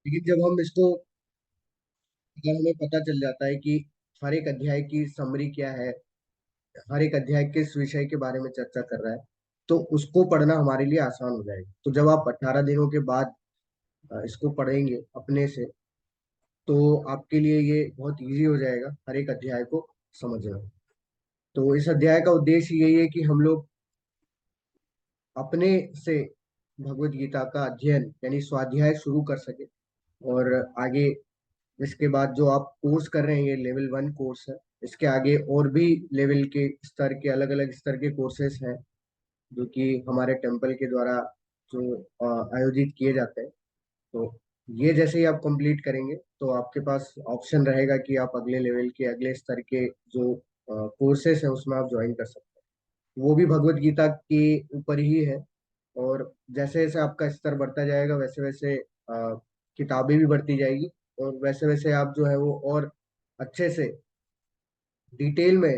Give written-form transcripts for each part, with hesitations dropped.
लेकिन जब हम इसको, अगर हमें पता चल जाता है कि हर एक अध्याय की समरी क्या है, हर एक अध्याय किस विषय के बारे में चर्चा कर रहा है, तो उसको पढ़ना हमारे लिए आसान हो जाएगा। तो जब आप 18 दिनों के बाद इसको पढ़ेंगे अपने से, तो आपके लिए ये बहुत इजी हो जाएगा हर एक अध्याय को समझना। तो इस अध्याय का उद्देश्य यही है कि हम लोग अपने से भगवत गीता का अध्ययन यानी स्वाध्याय शुरू कर सके, और आगे इसके बाद जो आप कोर्स कर रहे हैं, ये लेवल 1 कोर्स है। इसके आगे और भी लेवल के स्तर के, अलग अलग स्तर के कोर्सेस हैं जो कि हमारे टेम्पल के द्वारा जो आयोजित किए जाते हैं। तो ये जैसे ही आप कंप्लीट करेंगे, तो आपके पास ऑप्शन रहेगा कि आप अगले लेवल के, अगले स्तर के जो कोर्सेस हैं उसमें आप ज्वाइन कर सकते हैं। वो भी भगवत गीता के ऊपर ही है। और जैसे जैसे आपका स्तर बढ़ता जाएगा, वैसे वैसे किताबें भी बढ़ती जाएगी, और वैसे वैसे आप जो है वो और अच्छे से डिटेल में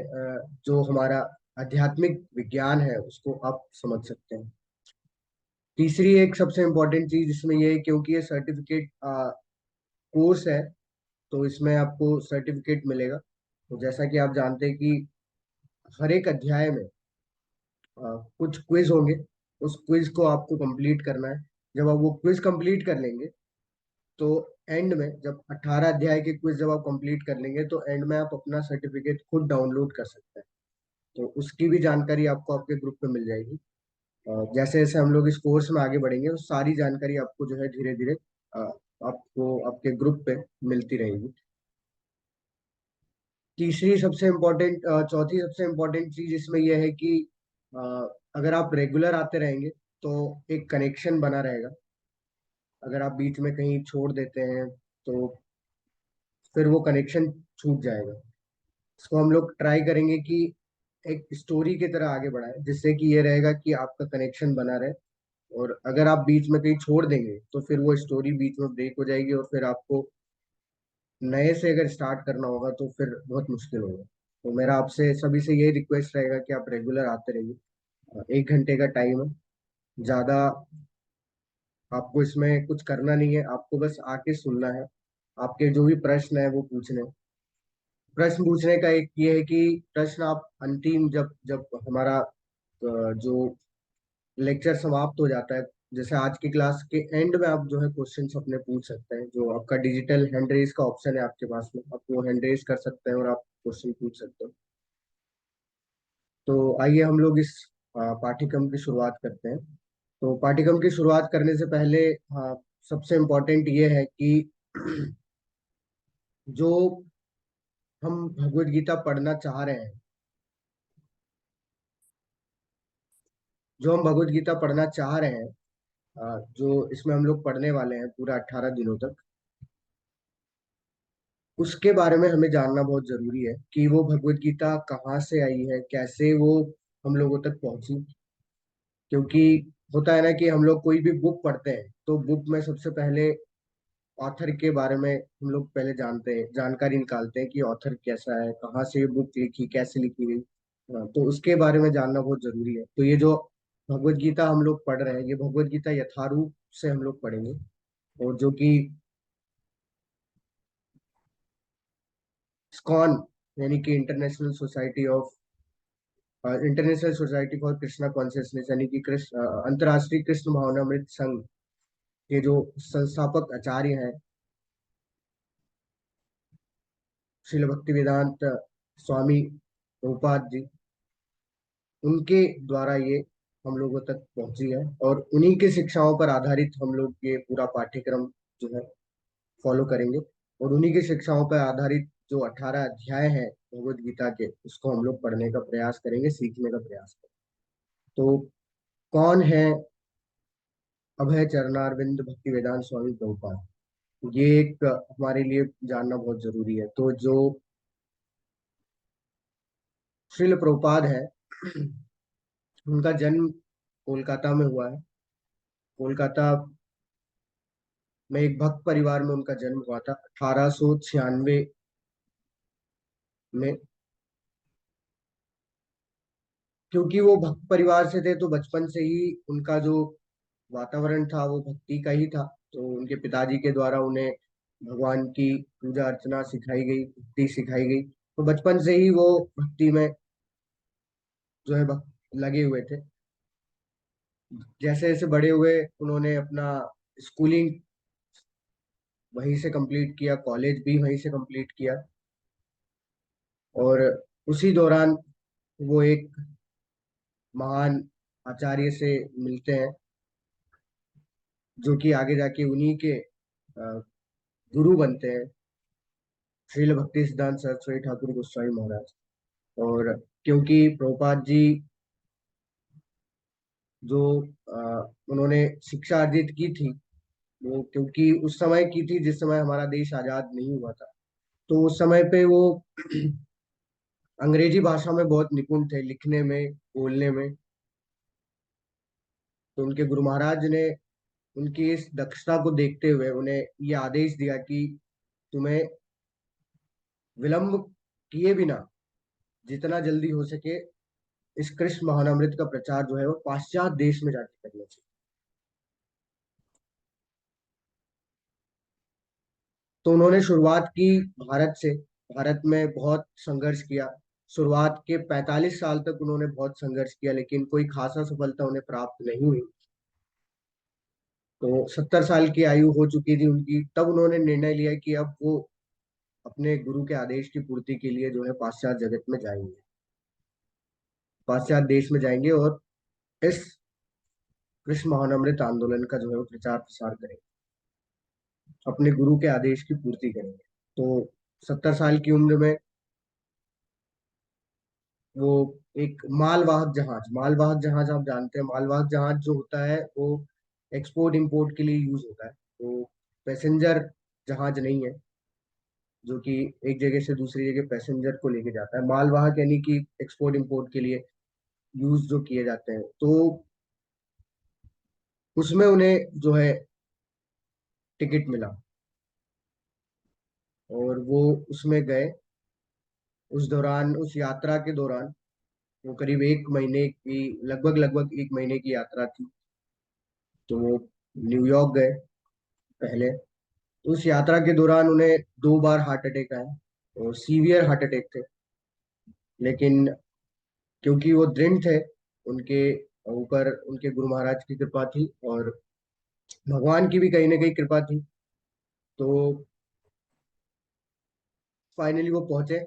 जो हमारा आध्यात्मिक विज्ञान है उसको आप समझ सकते हैं। तीसरी एक सबसे इम्पोर्टेंट चीज इसमें ये है, क्योंकि ये सर्टिफिकेट कोर्स है, तो इसमें आपको सर्टिफिकेट मिलेगा। तो जैसा कि आप जानते हैं कि हर एक अध्याय में कुछ क्विज होंगे। उस क्विज को आपको कंप्लीट करना है। जब आप वो क्विज कंप्लीट कर लेंगे, तो एंड में जब 18 अध्याय के क्विज जब आप कंप्लीट कर लेंगे, तो एंड में आप अपना सर्टिफिकेट खुद डाउनलोड कर सकते हैं। तो उसकी भी जानकारी आपको आपके ग्रुप पे मिल जाएगी। जैसे जैसे हम लोग इस कोर्स में आगे बढ़ेंगे, तो सारी जानकारी आपको जो है धीरे धीरे आपको आपके ग्रुप पे मिलती रहेगी। तीसरी सबसे इम्पोर्टेंट चौथी सबसे इम्पोर्टेंट चीज इसमें यह है कि अ, अगर आप रेगुलर आते रहेंगे, तो एक कनेक्शन बना रहेगा। अगर आप बीच में कहीं छोड़ देते हैं, तो फिर वो कनेक्शन छूट जाएगा। इसको हम लोग ट्राई करेंगे कि एक स्टोरी की तरह आगे बढ़ाए, जिससे कि ये रहेगा कि आपका कनेक्शन बना रहे। और अगर आप बीच में कहीं छोड़ देंगे, तो फिर वो स्टोरी बीच में ब्रेक हो जाएगी, और फिर आपको नए से अगर स्टार्ट करना होगा तो फिर बहुत मुश्किल होगा। तो मेरा आपसे सभी से यही रिक्वेस्ट रहेगा कि आप रेगुलर आते रहिए। 1 घंटे का टाइम है, ज़्यादा आपको इसमें कुछ करना नहीं है, आपको बस आके सुनना है। आपके जो भी प्रश्न है वो पूछने हैं। प्रश्न पूछने का एक ये है कि प्रश्न आप अंतिम, जब जब हमारा जो लेक्चर समाप्त हो जाता है, जैसे आज की क्लास के एंड में, आप जो है क्वेश्चंस अपने पूछ सकते हैं। जो आपका डिजिटल हैंड रेज का ऑप्शन है आपके पास में, आप वो हैंड रेज कर सकते हैं और आप क्वेश्चन पूछ सकते हो। तो आइए हम लोग इस पाठ्यक्रम की शुरुआत करते हैं। तो पाठ्यक्रम की शुरुआत करने से पहले सबसे इम्पोर्टेंट ये है कि जो हम भगवत गीता पढ़ना चाह रहे हैं, जो हम भगवत गीता पढ़ना चाह रहे हैं, जो इसमें हम लोग पढ़ने वाले हैं पूरा 18 दिनों तक, उसके बारे में हमें जानना बहुत जरूरी है कि वो भगवत गीता कहाँ से आई है, कैसे वो हम लोगों तक पहुंची। क्योंकि होता है ना कि हम लोग कोई भी बुक पढ़ते हैं, तो बुक में सबसे पहले ऑथर के बारे में हम लोग पहले जानते हैं, जानकारी निकालते हैं कि ऑथर कैसा है, कहाँ से ये बुक लिखी, कैसे लिखी गई। तो उसके बारे में जानना बहुत जरूरी है। तो ये जो भगवत गीता हम लोग पढ़ रहे हैं, ये भगवत गीता यथारूप से हम लोग पढ़ेंगे। और जो कि स्कॉन यानी कि international society for Krishna consciousness, यानी कि कृष्ण अंतर्राष्ट्रीय कृष्ण भावनामृत संघ के जो संस्थापक आचार्य हैं, श्रील भक्ति वेदांत स्वामी प्रभुपाद जी, उनके द्वारा ये हम लोगों तक पहुंची है। और उन्हीं के शिक्षाओं पर आधारित हम लोग ये पूरा पाठ्यक्रम जो है फॉलो करेंगे। और उन्हीं की शिक्षाओं पर आधारित जो 18 अध्याय हैं भगवत गीता के, उसको हम लोग पढ़ने का प्रयास करेंगे, सीखने का प्रयास करेंगे। तो कौन है अभय चरणारविंद भक्ति वेदांत स्वामी प्रभुपाद? ये एक हमारे लिए जानना बहुत जरूरी है। तो जो श्रील प्रभुपाद है, उनका जन्म कोलकाता में हुआ है। कोलकाता में एक भक्त परिवार में उनका जन्म हुआ था 1896 में। क्योंकि वो भक्त परिवार से थे, तो बचपन से ही उनका जो वातावरण था वो भक्ति का ही था। तो उनके पिताजी के द्वारा उन्हें भगवान की पूजा अर्चना सिखाई गई, भक्ति सिखाई गई। तो बचपन से ही वो भक्ति में जो है लगे हुए थे। जैसे जैसे बड़े हुए उन्होंने अपना स्कूलिंग वहीं से कंप्लीट किया, कॉलेज भी वहीं से कंप्लीट किया। और उसी दौरान वो एक महान आचार्य से मिलते हैं, जो कि आगे जाके उन्हीं के गुरु बनते हैं, श्रील भक्ति सिद्धांत सरस्वती ठाकुर गोस्वामी महाराज। और क्योंकि प्रभुपाद जी जो उन्होंने शिक्षा अर्जित की थी, वो क्योंकि उस समय की थी जिस समय हमारा देश आजाद नहीं हुआ था। तो उस समय पे वो अंग्रेजी भाषा में बहुत निपुण थे, लिखने में, बोलने में। तो उनके गुरु महाराज ने उनकी इस दक्षता को देखते हुए उन्हें ये आदेश दिया कि तुम्हें विलंब किए बिना जितना जल्दी हो सके इस कृष्ण महानामृत का प्रचार जो है वो पाश्चात्य देश में जाके करना चाहिए। तो उन्होंने शुरुआत की भारत से। भारत में बहुत संघर्ष किया। शुरुआत के 45 साल तक उन्होंने बहुत संघर्ष किया, लेकिन कोई खासा सफलता उन्हें प्राप्त नहीं हुई। तो 70 साल की आयु हो चुकी थी उनकी, तब उन्होंने निर्णय लिया कि अब वो अपने गुरु के आदेश की पूर्ति के लिए जो है पाश्चात्य जगत में जाएंगे, पाश्चात्य देश में जाएंगे और इस कृष्ण महानमृत आंदोलन का जो है वो प्रचार प्रसार करेंगे, अपने गुरु के आदेश की पूर्ति करेंगे। तो 70 साल की उम्र में वो एक मालवाहक जहाज आप जानते हैं, मालवाहक जहाज जो होता है वो एक्सपोर्ट इंपोर्ट के लिए यूज होता है। तो पैसेंजर जहाज नहीं है, जो कि एक जगह से दूसरी जगह पैसेंजर को लेके जाता है। मालवाहक यानी कि एक्सपोर्ट इंपोर्ट के लिए यूज जो किए जाते हैं। तो उसमें उन्हें जो है टिकट मिला और वो उसमें गए। उस दौरान, उस यात्रा के दौरान, वो करीब एक महीने की, लगभग लगभग एक महीने की यात्रा थी। तो वो न्यूयॉर्क गए पहले। तो उस यात्रा के दौरान उन्हें 2 बार हार्ट अटैक आया और सीवियर हार्ट अटैक थे। लेकिन क्योंकि वो दृढ़ थे, उनके ऊपर उनके गुरु महाराज की कृपा थी और भगवान की भी कहीं ना कहीं कृपा थी। तो फाइनली वो पहुंचे।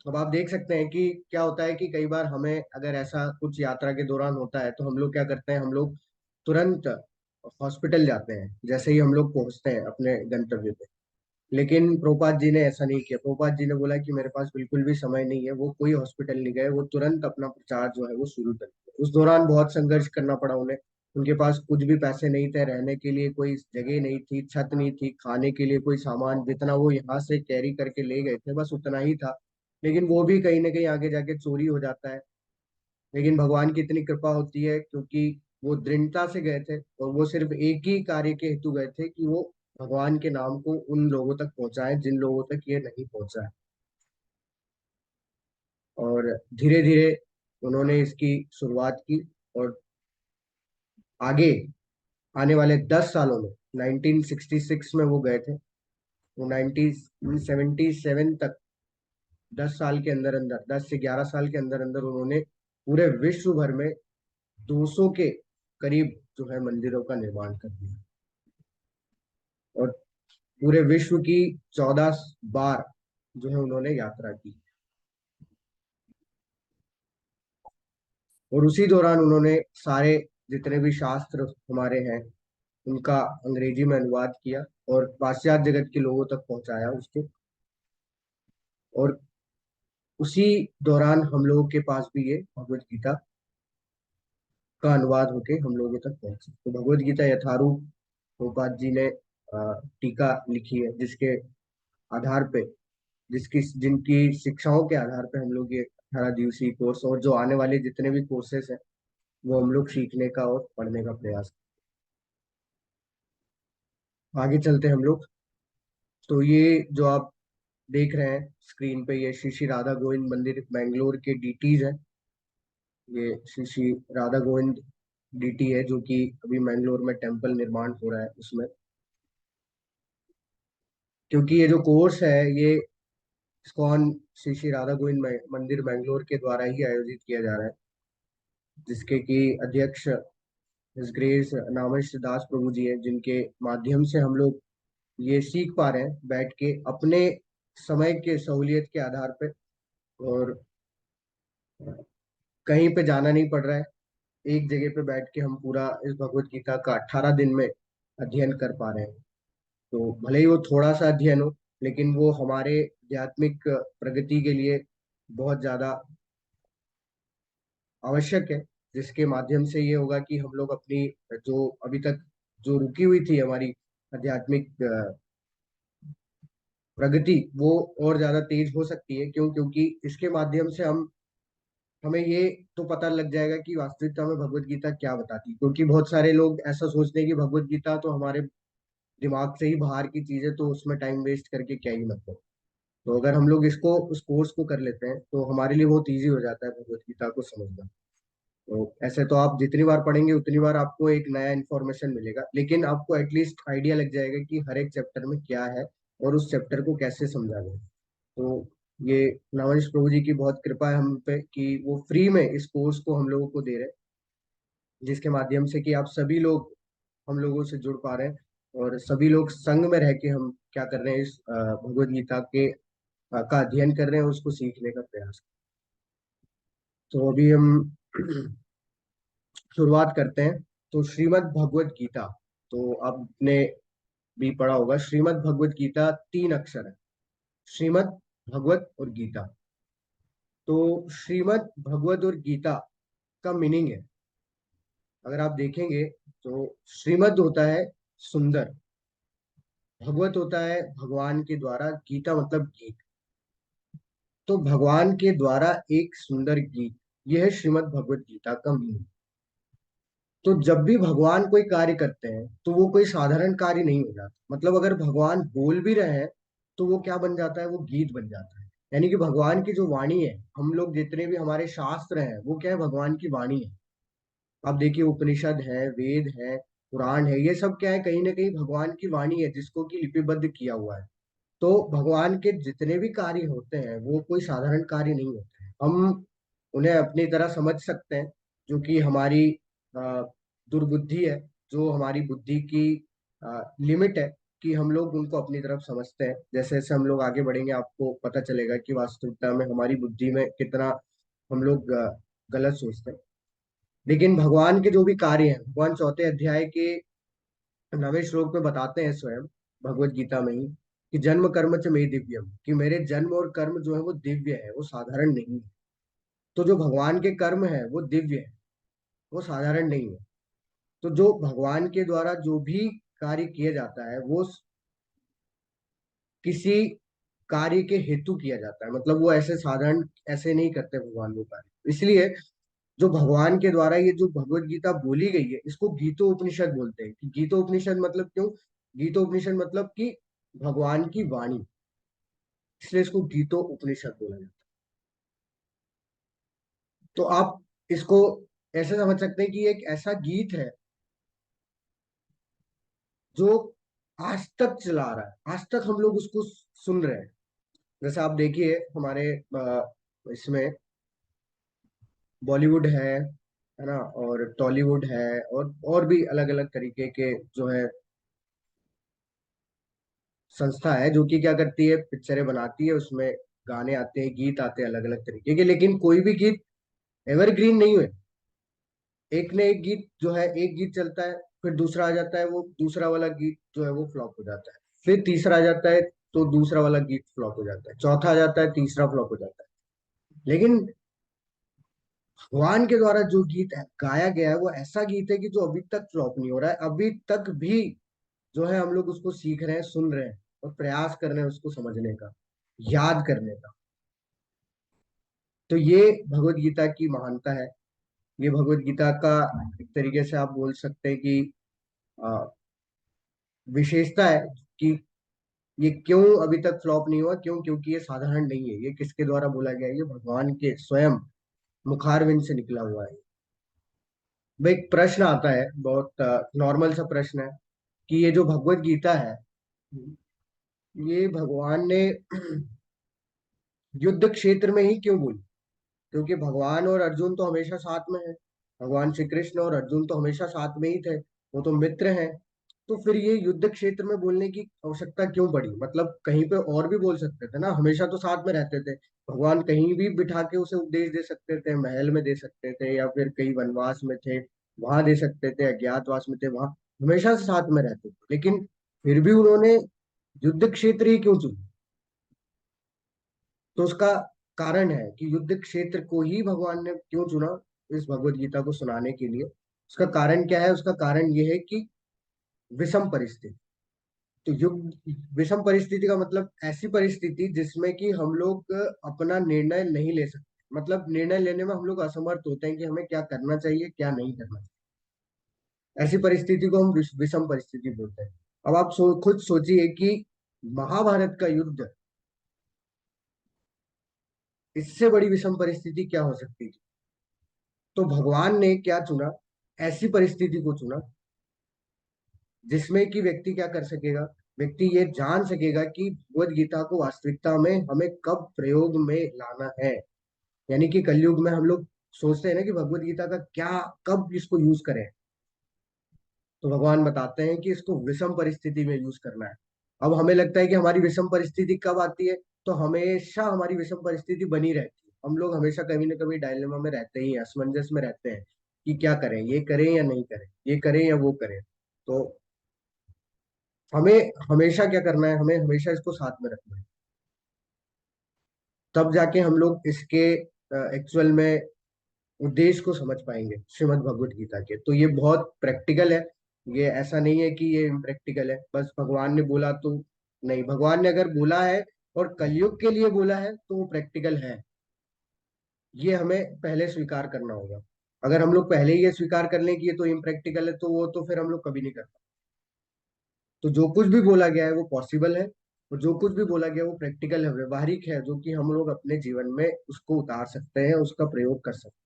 अब आप देख सकते हैं कि क्या होता है कि कई बार हमें अगर ऐसा कुछ यात्रा के दौरान होता है तो हम लोग क्या करते हैं, हम लोग तुरंत हॉस्पिटल जाते हैं जैसे ही हम लोग पहुंचते हैं अपने गंतव्य पे। लेकिन प्रोपात जी ने ऐसा नहीं किया। प्रोपात जी ने बोला कि मेरे पास बिल्कुल भी समय नहीं है। वो कोई हॉस्पिटल नहीं गए, वो तुरंत अपना प्रचार जो है वो शुरू कर दिया। उस दौरान बहुत संघर्ष करना पड़ा उन्हें। उनके पास कुछ भी पैसे नहीं थे, रहने के लिए कोई जगह नहीं थी, छत नहीं थी, खाने के लिए कोई सामान, जितना वो यहाँ से कैरी करके ले गए थे बस उतना ही था। लेकिन वो भी कहीं ना कहीं आगे जाके चोरी हो जाता है। लेकिन भगवान की इतनी कृपा होती है, क्योंकि वो दृढ़ता से गए थे और वो सिर्फ एक ही कार्य के हेतु गए थे कि वो भगवान के नाम को उन लोगों तक पहुंचाएं जिन लोगों तक ये नहीं पहुंचा है। और धीरे धीरे उन्होंने इसकी शुरुआत की। और आगे आने वाले 10 सालों में, 1966 में वो गए थे, वो 1977 तक, 10 साल के अंदर अंदर, 10 से 11 साल के अंदर अंदर उन्होंने पूरे विश्व भर में 200 के करीब जो है मंदिरों का निर्माण कर दिया। और पूरे विश्व की 14 बार जो है उन्होंने यात्रा की। और उसी दौरान उन्होंने सारे जितने भी शास्त्र हमारे हैं उनका अंग्रेजी में अनुवाद किया और पाश्चात्य जगत के लोगों तक पहुंचाया उसको। और उसी दौरान हम लोगों के पास भी ये भगवत गीता का अनुवाद होके हम लोगों तक पहुंची। तो भगवत गीता यथारूप प्रभुपाद जी ने टीका लिखी है, जिसके आधार पे, जिसकी जिनकी शिक्षाओं के आधार पे हम लोग ये 18 दिवसीय कोर्स और जो आने वाले जितने भी कोर्सेस हैं वो हम लोग सीखने का और पढ़ने का प्रयास। आगे चलते हैं हम लोग। तो ये जो आप देख रहे हैं स्क्रीन पे, ये श्री श्री राधा गोविंद मंदिर बेंगलोर के डीटीज है। ये श्री श्री राधा गोविंद डीटी है, जो कि अभी मैंगलोर में टेम्पल निर्माण हो रहा है उसमें। क्योंकि ये जो कोर्स है ये इस्कॉन श्री श्री राधा गोविंद मंदिर मैंगलोर के द्वारा ही आयोजित किया जा रहा है, जिसके कि अध्यक्ष इस ग्रेस नामश दास प्रभु जी हैं, जिनके माध्यम से हम लोग ये सीख पा रहे हैं बैठ के अपने समय के सहूलियत के आधार पे। और कहीं पे जाना नहीं पड़ रहा है, एक जगह पे बैठ के हम पूरा इस भगवत गीता का 18 दिन में अध्ययन कर पा रहे हैं। तो भले ही वो थोड़ा सा अध्ययन हो, लेकिन वो हमारे आध्यात्मिक प्रगति के लिए बहुत ज्यादा आवश्यक है, जिसके माध्यम से ये होगा कि हम लोग अपनी जो अभी तक जो रुकी हुई थी हमारी आध्यात्मिक प्रगति, वो और ज्यादा तेज हो सकती है। क्यों? क्योंकि इसके माध्यम से हम हमें ये तो पता लग जाएगा कि वास्तविकता में भगवत गीता क्या बताती है। क्योंकि बहुत सारे लोग ऐसा सोचते हैं कि भगवत गीता तो हमारे दिमाग से ही बाहर की चीज है, तो उसमें टाइम वेस्ट करके क्या ही मतलब। तो अगर हम लोग इसको उस कोर्स को कर लेते हैं तो हमारे लिए बहुत ईजी हो जाता है भगवत गीता को समझना। तो ऐसे तो आप जितनी बार पढ़ेंगे उतनी बार आपको एक नया इन्फॉर्मेशन मिलेगा, लेकिन आपको एटलीस्ट आइडिया लग जाएगा कि हर एक चैप्टर में क्या है और उस चैप्टर को कैसे समझा गया। तो ये नवनीश प्रभु जी की बहुत कृपा है हम पे कि वो फ्री में इस कोर्स को हम लोगों को दे रहे हैं, जिसके माध्यम से कि आप सभी लोग हम लोगों से जुड़ पा रहे हैं, और सभी लोग संग में रह के हम क्या कर रहे हैं, इस भगवत गीता के का अध्ययन कर रहे हैं, उसको सीखने का प्रयास। तो अभी हम शुरुआत करते हैं। तो श्रीमद् भगवत गीता, तो आपने भी पढ़ा होगा, श्रीमद् भगवत गीता 3 अक्षर है, श्रीमद् भगवत और गीता। तो श्रीमद् भगवत और गीता का मीनिंग है, अगर आप देखेंगे तो श्रीमद् होता है सुंदर, भगवत होता है भगवान के द्वारा, गीता मतलब गीत। तो भगवान के द्वारा एक सुंदर गीत, यह है श्रीमद् भगवत गीता का मीनिंग। तो जब भी भगवान कोई कार्य करते हैं तो वो कोई साधारण कार्य नहीं हो जाता। मतलब अगर भगवान बोल भी रहे हैं तो वो क्या बन जाता है, वो गीत बन जाता है। यानी कि भगवान की जो वाणी है, हम लोग जितने भी हमारे शास्त्र हैं वो क्या है, भगवान की वाणी है। आप देखिए उपनिषद है, वेद है, पुराण है, ये सब क्या है, कहीं ना कहीं भगवान की वाणी है जिसको कि लिपिबद्ध किया हुआ है। तो भगवान के जितने भी कार्य होते हैं वो कोई साधारण कार्य नहीं होते हैं। हम उन्हें अपनी तरह समझ सकते हैं, जो कि हमारी अ, दुर्बुद्धि है, जो हमारी बुद्धि की लिमिट है, कि हम लोग उनको अपनी तरफ समझते हैं। जैसे जैसे हम लोग आगे बढ़ेंगे आपको पता चलेगा कि वास्तविकता में हमारी बुद्धि में कितना हम लोग गलत सोचते हैं। लेकिन भगवान के जो भी कार्य हैं, भगवान 4 अध्याय के 9वें श्लोक में बताते हैं स्वयं, भगवत गीता में ही, कि जन्म कर्म च मे दिव्यम, कि मेरे जन्म और कर्म जो है वो दिव्य है, वो साधारण नहीं है। तो जो भगवान के कर्म है वो दिव्य है, वो साधारण नहीं है। तो जो भगवान के द्वारा जो भी कार्य किया जाता है वो किसी कार्य के हेतु किया जाता है। मतलब वो ऐसे साधारण ऐसे नहीं करते भगवान वो कार्य। इसलिए जो भगवान के द्वारा ये जो भगवत गीता बोली गई है, इसको गीतोपनिषद बोलते हैं। कि गीतोपनिषद मतलब क्यों? गीतोपनिषद मतलब कि भगवान की वाणी, इसलिए इसको गीतोपनिषद बोला जाता है। तो आप इसको ऐसे समझ सकते हैं कि एक ऐसा गीत है जो आज तक चला रहा है, आज तक हम लोग उसको सुन रहे हैं। जैसे आप देखिए हमारे इसमें बॉलीवुड है ना, और टॉलीवुड है, और भी अलग अलग तरीके के जो है संस्था है, जो कि क्या करती है, पिक्चरें बनाती है, उसमें गाने आते हैं, गीत आते हैं अलग अलग तरीके के, लेकिन कोई भी गीत एवरग्रीन नहीं हुए। एक ने एक गीत जो है, एक गीत चलता है, फिर दूसरा आ जाता है, वो दूसरा वाला गीत जो है वो फ्लॉप हो जाता है। फिर तीसरा आ जाता है, तो दूसरा वाला गीत फ्लॉप हो जाता है, चौथा आ जाता है, तीसरा फ्लॉप हो जाता है। लेकिन भगवान के द्वारा जो गीत गाया गया है वो ऐसा गीत है कि जो अभी तक फ्लॉप नहीं हो रहा है, अभी तक भी जो है हम लोग उसको सीख रहे हैं, सुन रहे हैं, और प्रयास कर रहे हैं उसको समझने का, याद करने का। तो ये भगवत गीता की महानता है। ये भगवत गीता का एक तरीके से आप बोल सकते हैं कि अ, विशेषता है, कि ये क्यों अभी तक फ्लॉप नहीं हुआ, क्यों? क्योंकि ये साधारण नहीं है। ये किसके द्वारा बोला गया है? ये भगवान के स्वयं मुखारविंद से निकला हुआ है। भाई एक प्रश्न आता है, बहुत नॉर्मल सा प्रश्न है कि ये जो भगवत गीता है, ये भगवान ने युद्ध क्षेत्र में ही क्यों बोली? क्योंकि भगवान और अर्जुन तो हमेशा साथ में है। भगवान श्री कृष्ण और अर्जुन तो हमेशा साथ में ही थे, वो तो मित्र हैं। तो फिर ये युद्ध क्षेत्र में बोलने की आवश्यकता क्यों पड़ी? मतलब कहीं पे और भी बोल सकते थे ना, हमेशा तो साथ में रहते थे। भगवान कहीं भी बिठा के उसे उपदेश दे सकते थे, महल में दे सकते थे, या फिर कहीं वनवास में थे वहां दे सकते थे, अज्ञातवास में थे वहां, हमेशा से साथ में रहते थे। लेकिन फिर भी उन्होंने युद्ध क्षेत्र ही क्यों चुना? तो उसका कारण है कि युद्ध क्षेत्र को ही भगवान ने क्यों चुना इस भगवत गीता को सुनाने के लिए। उसका कारण क्या है? उसका कारण ये है कि विषम परिस्थिति। तो युग विषम परिस्थिति का मतलब ऐसी परिस्थिति जिसमें कि हम लोग अपना निर्णय नहीं ले सकते, मतलब निर्णय लेने में हम लोग असमर्थ होते हैं कि हमें क्या करना चाहिए क्या नहीं करना चाहिए। ऐसी परिस्थिति को हम विषम परिस्थिति बोलते हैं। अब आप खुद सोचिए कि महाभारत का युद्ध, इससे बड़ी विषम परिस्थिति क्या हो सकती थी? तो भगवान ने क्या चुना? ऐसी परिस्थिति को चुना जिसमें कि व्यक्ति क्या कर सकेगा, व्यक्ति ये जान सकेगा कि भगवत गीता को वास्तविकता में हमें कब प्रयोग में लाना है। यानी कि कलयुग में हम लोग सोचते हैं ना कि भगवत गीता का क्या, कब इसको यूज करें। तो भगवान बताते हैं कि इसको विषम परिस्थिति में यूज करना है। अब हमें लगता है कि हमारी विषम परिस्थिति कब आती है? तो हमेशा हमारी विषम परिस्थिति बनी रहती है, हम लोग हमेशा कभी ना कभी डायलेमा में रहते ही हैं, असमंजस में रहते हैं कि क्या करें, ये करें या नहीं करें, ये करें या वो करें। तो हमें हमेशा क्या करना है? हमें हमेशा इसको साथ में रखना है, तब जाके हम लोग इसके एक्चुअल में उद्देश्य को समझ पाएंगे श्रीमद् भगवत गीता के। तो ये बहुत प्रैक्टिकल है, ये ऐसा नहीं है कि ये इम्प्रैक्टिकल है बस भगवान ने बोला तो। नहीं, भगवान ने अगर बोला है और कलयुग के लिए बोला है तो वो प्रैक्टिकल है। ये हमें पहले स्वीकार करना होगा। अगर हम लोग पहले ही ये स्वीकार कर लें कि ये तो इम्प्रैक्टिकल है, तो वो तो फिर हम लोग कभी नहीं कर पाएंगे। तो जो कुछ भी बोला गया है वो पॉसिबल है, और जो कुछ भी बोला गया है वो प्रैक्टिकल है, व्यवहारिक है, जो कि हम लोग अपने जीवन में उसको उतार सकते हैं, उसका प्रयोग कर सकते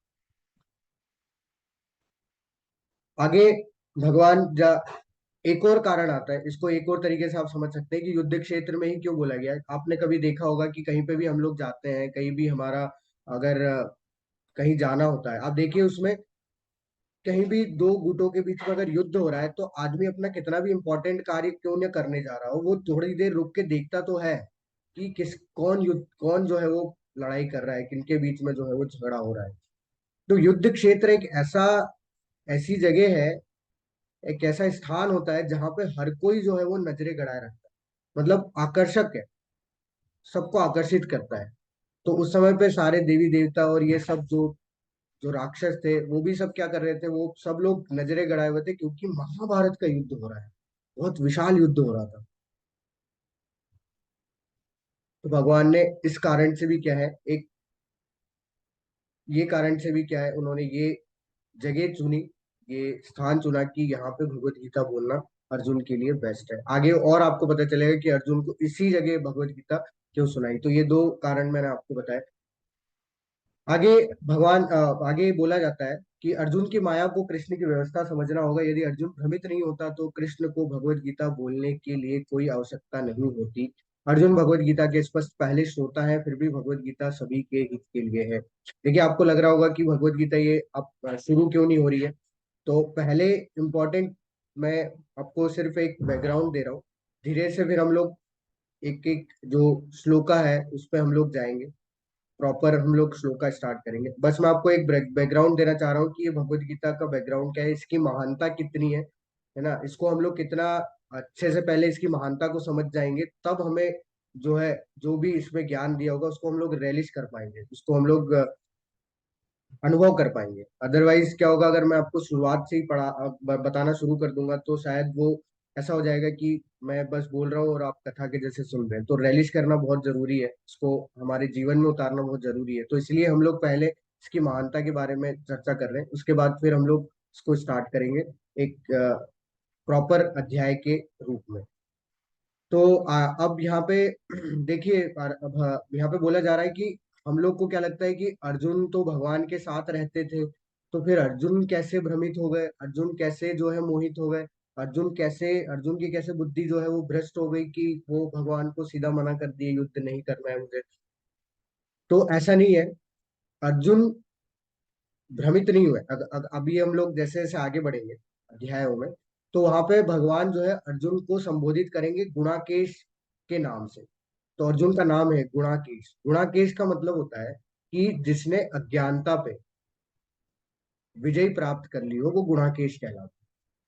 हैं। आगे भगवान जा एक और कारण आता है, इसको एक और तरीके से आप समझ सकते हैं कि युद्ध क्षेत्र में ही क्यों बोला गया है। आपने कभी देखा होगा कि कहीं पे भी हम लोग जाते हैं, कहीं भी हमारा अगर कहीं जाना होता है, आप देखिए उसमें कहीं भी दो गुटों के बीच में अगर युद्ध हो रहा है तो आदमी अपना कितना भी इंपॉर्टेंट कार्य क्यों न करने जा रहा हो, वो थोड़ी देर रुक के देखता तो है कि किस कौन युद्ध, कौन जो है वो लड़ाई कर रहा है, किनके बीच में जो है वो झगड़ा हो रहा है। तो युद्ध क्षेत्र एक ऐसा, ऐसी जगह है, एक ऐसा स्थान होता है जहां पे हर कोई जो है वो नजरें गड़ाए रखता है, मतलब आकर्षक है, सबको आकर्षित करता है। तो उस समय पे सारे देवी देवता और ये सब जो जो राक्षस थे वो भी सब क्या कर रहे थे, वो सब लोग नजरें गड़ाए हुए थे, क्योंकि महाभारत का युद्ध हो रहा है, बहुत विशाल युद्ध हो रहा था। तो भगवान ने इस कारण से भी क्या है, एक ये कारण से भी क्या है, उन्होंने ये जगह चुनी, ये स्थान चुना कि यहाँ पे भगवत गीता बोलना अर्जुन के लिए बेस्ट है। आगे और आपको पता चलेगा कि अर्जुन को इसी जगह भगवत गीता क्यों सुनाई। तो ये दो कारण मैंने आपको बताया। आगे आगे बोला जाता है कि अर्जुन की माया को कृष्ण की व्यवस्था समझना होगा। यदि अर्जुन भ्रमित नहीं होता तो कृष्ण को भगवत गीता बोलने के लिए कोई आवश्यकता नहीं होती। अर्जुन भगवत गीता के स्पष्ट पहले श्रोता है, फिर भी भगवत गीता सभी के हित के लिए है। देखिए आपको लग रहा होगा कि भगवत गीता ये अब शुरू क्यों नहीं हो रही है। तो पहले इम्पोर्टेंट, मैं आपको सिर्फ एक बैकग्राउंड दे रहा हूँ, धीरे से फिर हम लोग एक एक जो श्लोका है उस पर हम लोग जाएंगे, प्रॉपर हम लोग श्लोक का स्टार्ट करेंगे। बस मैं आपको एक बैकग्राउंड देना चाह रहा हूँ कि ये भगवत गीता का बैकग्राउंड क्या है, इसकी महानता कितनी है ना, इसको हम लोग कितना अच्छे से पहले इसकी महानता को समझ जाएंगे, तब हमें जो है, जो भी इसमें ज्ञान दिया होगा उसको हम लोग रियलाइज कर पाएंगे, उसको हम लोग अनुभव कर पाएंगे। अदरवाइज क्या होगा, अगर मैं आपको शुरुआत से ही बताना शुरू कर दूंगा तो शायद वो ऐसा हो जाएगा कि मैं बस बोल रहा हूँ और आप कथा के जैसे सुन रहे हैं। तो रैलिश करना बहुत जरूरी है, इसको हमारे जीवन में उतारना बहुत जरूरी है। तो इसलिए हम लोग पहले इसकी महानता के बारे में चर्चा कर रहे हैं, उसके बाद फिर हम लोग इसको स्टार्ट करेंगे एक प्रॉपर अध्याय के रूप में। तो अब यहाँ पे देखिए, अब यहाँ पे बोला जा रहा है कि हम लोग को क्या लगता है कि अर्जुन तो भगवान के साथ रहते थे, तो फिर अर्जुन कैसे भ्रमित हो गए, अर्जुन कैसे जो है मोहित हो गए, अर्जुन की कैसे बुद्धि जो है वो भ्रष्ट हो गई कि वो भगवान को सीधा मना कर दिए युद्ध नहीं करना है मुझे। तो ऐसा नहीं है, अर्जुन भ्रमित नहीं हुए। अभी हम लोग जैसे जैसे आगे बढ़ेंगे अध्यायों में, तो वहां पे भगवान जो है अर्जुन को संबोधित करेंगे गुणाकेश के नाम से। तो अर्जुन का नाम है गुणाकेश। गुणाकेश का मतलब होता है कि जिसने अज्ञानता पे विजय प्राप्त कर ली हो, वो गुणाकेश कहलाता है।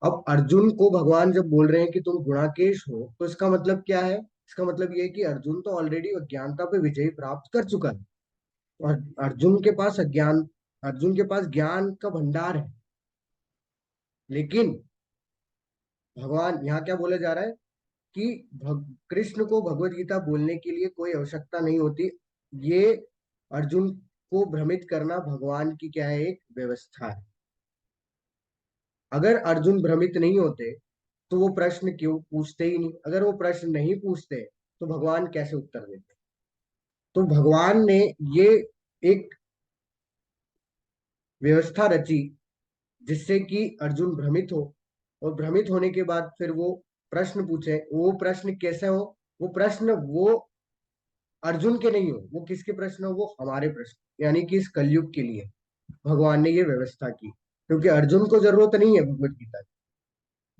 अब अर्जुन को भगवान जब बोल रहे हैं कि तुम गुणाकेश हो, तो इसका मतलब क्या है? इसका मतलब ये है कि अर्जुन तो ऑलरेडी अज्ञानता पे विजय प्राप्त कर चुका है। और अर्जुन के पास ज्ञान का भंडार है। लेकिन भगवान यहाँ क्या बोला जा रहा है कि कृष्ण को भगवत गीता बोलने के लिए कोई आवश्यकता नहीं होती। ये अर्जुन को भ्रमित करना भगवान की क्या है, एक व्यवस्था है। अगर अर्जुन भ्रमित नहीं होते तो वो प्रश्न क्यों पूछते ही नहीं। अगर वो प्रश्न नहीं पूछते तो भगवान कैसे उत्तर देते? तो भगवान ने ये एक व्यवस्था रची जिससे कि अर्जुन भ्रमित हो, और भ्रमित होने के बाद फिर वो प्रश्न पूछे। वो प्रश्न कैसे हो? वो प्रश्न वो अर्जुन के नहीं हो, वो किसके प्रश्न हो? वो हमारे प्रश्न, यानी कि इस कलयुग के लिए भगवान ने ये व्यवस्था की। क्योंकि अर्जुन को जरूरत नहीं है भगवत गीता की,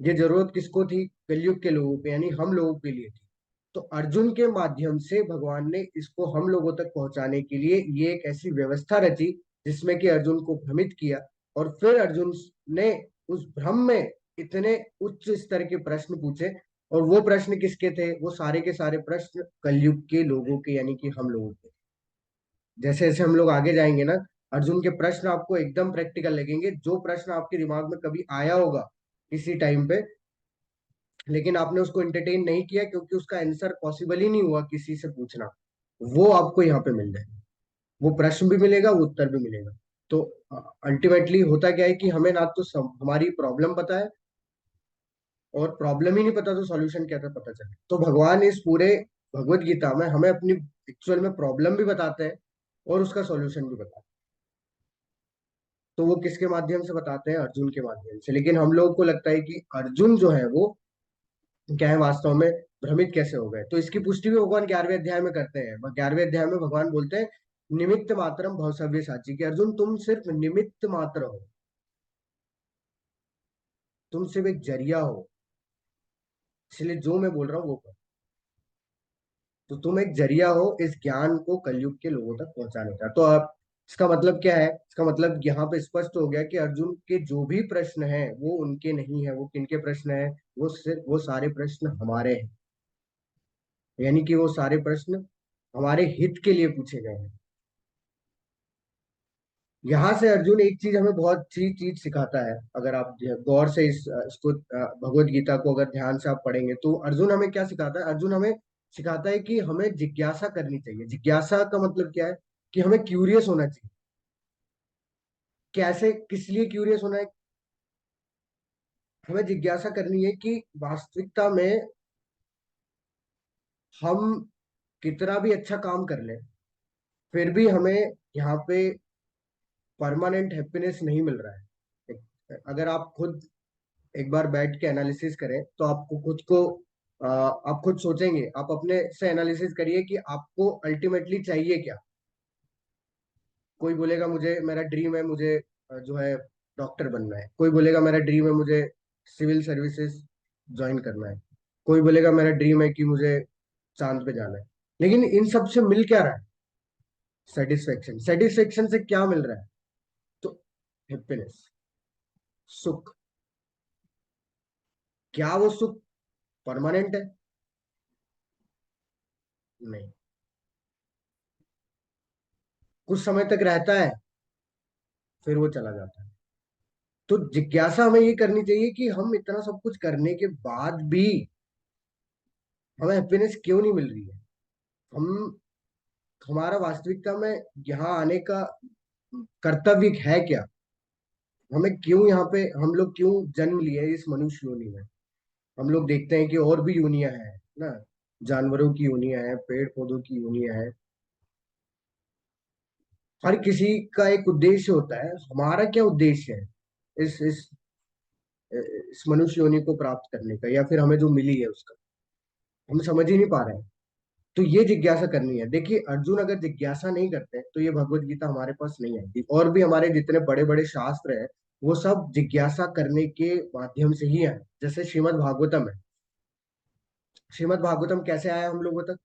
ये जरूरत किसको थी? कलयुग के लोगों पे, यानी हम लोगों के लिए थी। तो अर्जुन के माध्यम से भगवान ने इसको हम लोगों तक पहुंचाने के लिए ये एक ऐसी व्यवस्था रची जिसमें कि अर्जुन को भ्रमित किया। और फिर अर्जुन ने उस भ्रम में इतने उच्च स्तर के प्रश्न पूछे। और वो प्रश्न किसके थे? वो सारे के सारे प्रश्न कलयुग के लोगों के, यानी कि हम लोगों के। जैसे जैसे हम लोग आगे जाएंगे ना, अर्जुन के प्रश्न आपको एकदम प्रैक्टिकल लगेंगे। जो प्रश्न आपके दिमाग में कभी आया होगा किसी टाइम पे, लेकिन आपने उसको एंटरटेन नहीं किया क्योंकि उसका आंसर पॉसिबल ही नहीं हुआ किसी से पूछना, वो आपको यहाँ पे मिल जाएगा। वो प्रश्न भी मिलेगा, वो उत्तर भी मिलेगा। तो अल्टीमेटली होता क्या है कि हमें ना तो हमारी प्रॉब्लम पता है, और प्रॉब्लम ही नहीं पता तो सॉल्यूशन क्या था पता चले। तो भगवान इस पूरे भगवत गीता में हमें अपनी एक्चुअल में प्रॉब्लम भी बताते हैं और उसका सॉल्यूशन भी बताते हैं। तो वो किसके माध्यम से बताते हैं? अर्जुन के माध्यम से। लेकिन हम लोगों को लगता है कि अर्जुन जो है वो क्या है वास्तव में, भ्रमित कैसे हो गए। तो इसकी पुष्टि भी भगवान 11वें अध्याय में करते हैं। 11वें अध्याय में भगवान बोलते हैं निमित्त मात्रम भव सव्य साची, कि अर्जुन तुम सिर्फ निमित्त मात्र हो, तुम सिर्फ एक जरिया हो। इसलिए जो मैं बोल रहा हूँ वो करो। तो तुम एक जरिया हो इस ज्ञान को कलयुग के लोगों तक पहुंचाने का। तो अब इसका मतलब क्या है? इसका मतलब यहाँ पे स्पष्ट हो गया कि अर्जुन के जो भी प्रश्न हैं वो उनके नहीं है। वो किनके प्रश्न हैं? वो सारे प्रश्न हमारे हैं। यानी कि वो सारे प्रश्न हमारे हित के लिए पूछे गए हैं। यहाँ से अर्जुन एक चीज हमें बहुत सी चीज सिखाता है। अगर आप गौर से इसको भगवत गीता को अगर ध्यान से आप पढ़ेंगे तो अर्जुन हमें क्या सिखाता है? अर्जुन हमें सिखाता है कि हमें जिज्ञासा करनी चाहिए। जिज्ञासा का मतलब क्या है? कि हमें क्यूरियस होना चाहिए। कैसे, किस लिए क्यूरियस होना है? हमें जिज्ञासा करनी है कि वास्तविकता में हम कितना भी अच्छा काम कर लें, फिर भी हमें यहाँ पे परमानेंट हैप्पीनेस नहीं मिल रहा है। अगर आप खुद एक बार बैठ के एनालिसिस करें तो आपको खुद को आप खुद सोचेंगे, आप अपने से एनालिसिस करिए कि आपको अल्टीमेटली चाहिए क्या। कोई बोलेगा मुझे, मेरा ड्रीम है मुझे जो है डॉक्टर बनना है। कोई बोलेगा मेरा ड्रीम है मुझे सिविल सर्विसेज ज्वाइन करना है। कोई बोलेगा मेरा ड्रीम है कि मुझे चांद पे जाना है। लेकिन इन सब से मिल क्या रहा है? सेटिस्फेक्शन। सेटिस्फेक्शन से क्या मिल रहा है? तो हैप्पीनेस, सुख। क्या वो सुख परमानेंट है? नहीं। कुछ समय तक रहता है, फिर वो चला जाता है। तो जिज्ञासा हमें ये करनी चाहिए कि हम इतना सब कुछ करने के बाद भी हमें हैप्पीनेस क्यों नहीं मिल रही है। हम हमारा वास्तविकता में यहाँ आने का कर्तव्य है क्या? हमें क्यों यहाँ पे, हम लोग क्यों जन्म लिए इस मनुष्य योनि में? हम लोग देखते हैं कि और भी योनियां हैं ना, जानवरों की योनियां हैं, पेड़ पौधों की योनियां हैं। हर किसी का एक उद्देश्य होता है। हमारा क्या उद्देश्य है इस मनुष्य योनि को प्राप्त करने का, या फिर हमें जो मिली है उसका, हम समझ ही नहीं पा रहे हैं। तो ये जिज्ञासा करनी है। देखिए, अर्जुन अगर जिज्ञासा नहीं करते तो ये भगवत गीता हमारे पास नहीं आएगी। और भी हमारे जितने बड़े बड़े शास्त्र हैं, वो सब जिज्ञासा करने के माध्यम से ही आए। जैसे श्रीमद् भागवतम है। श्रीमद् भागवतम कैसे आया हम लोगों तक?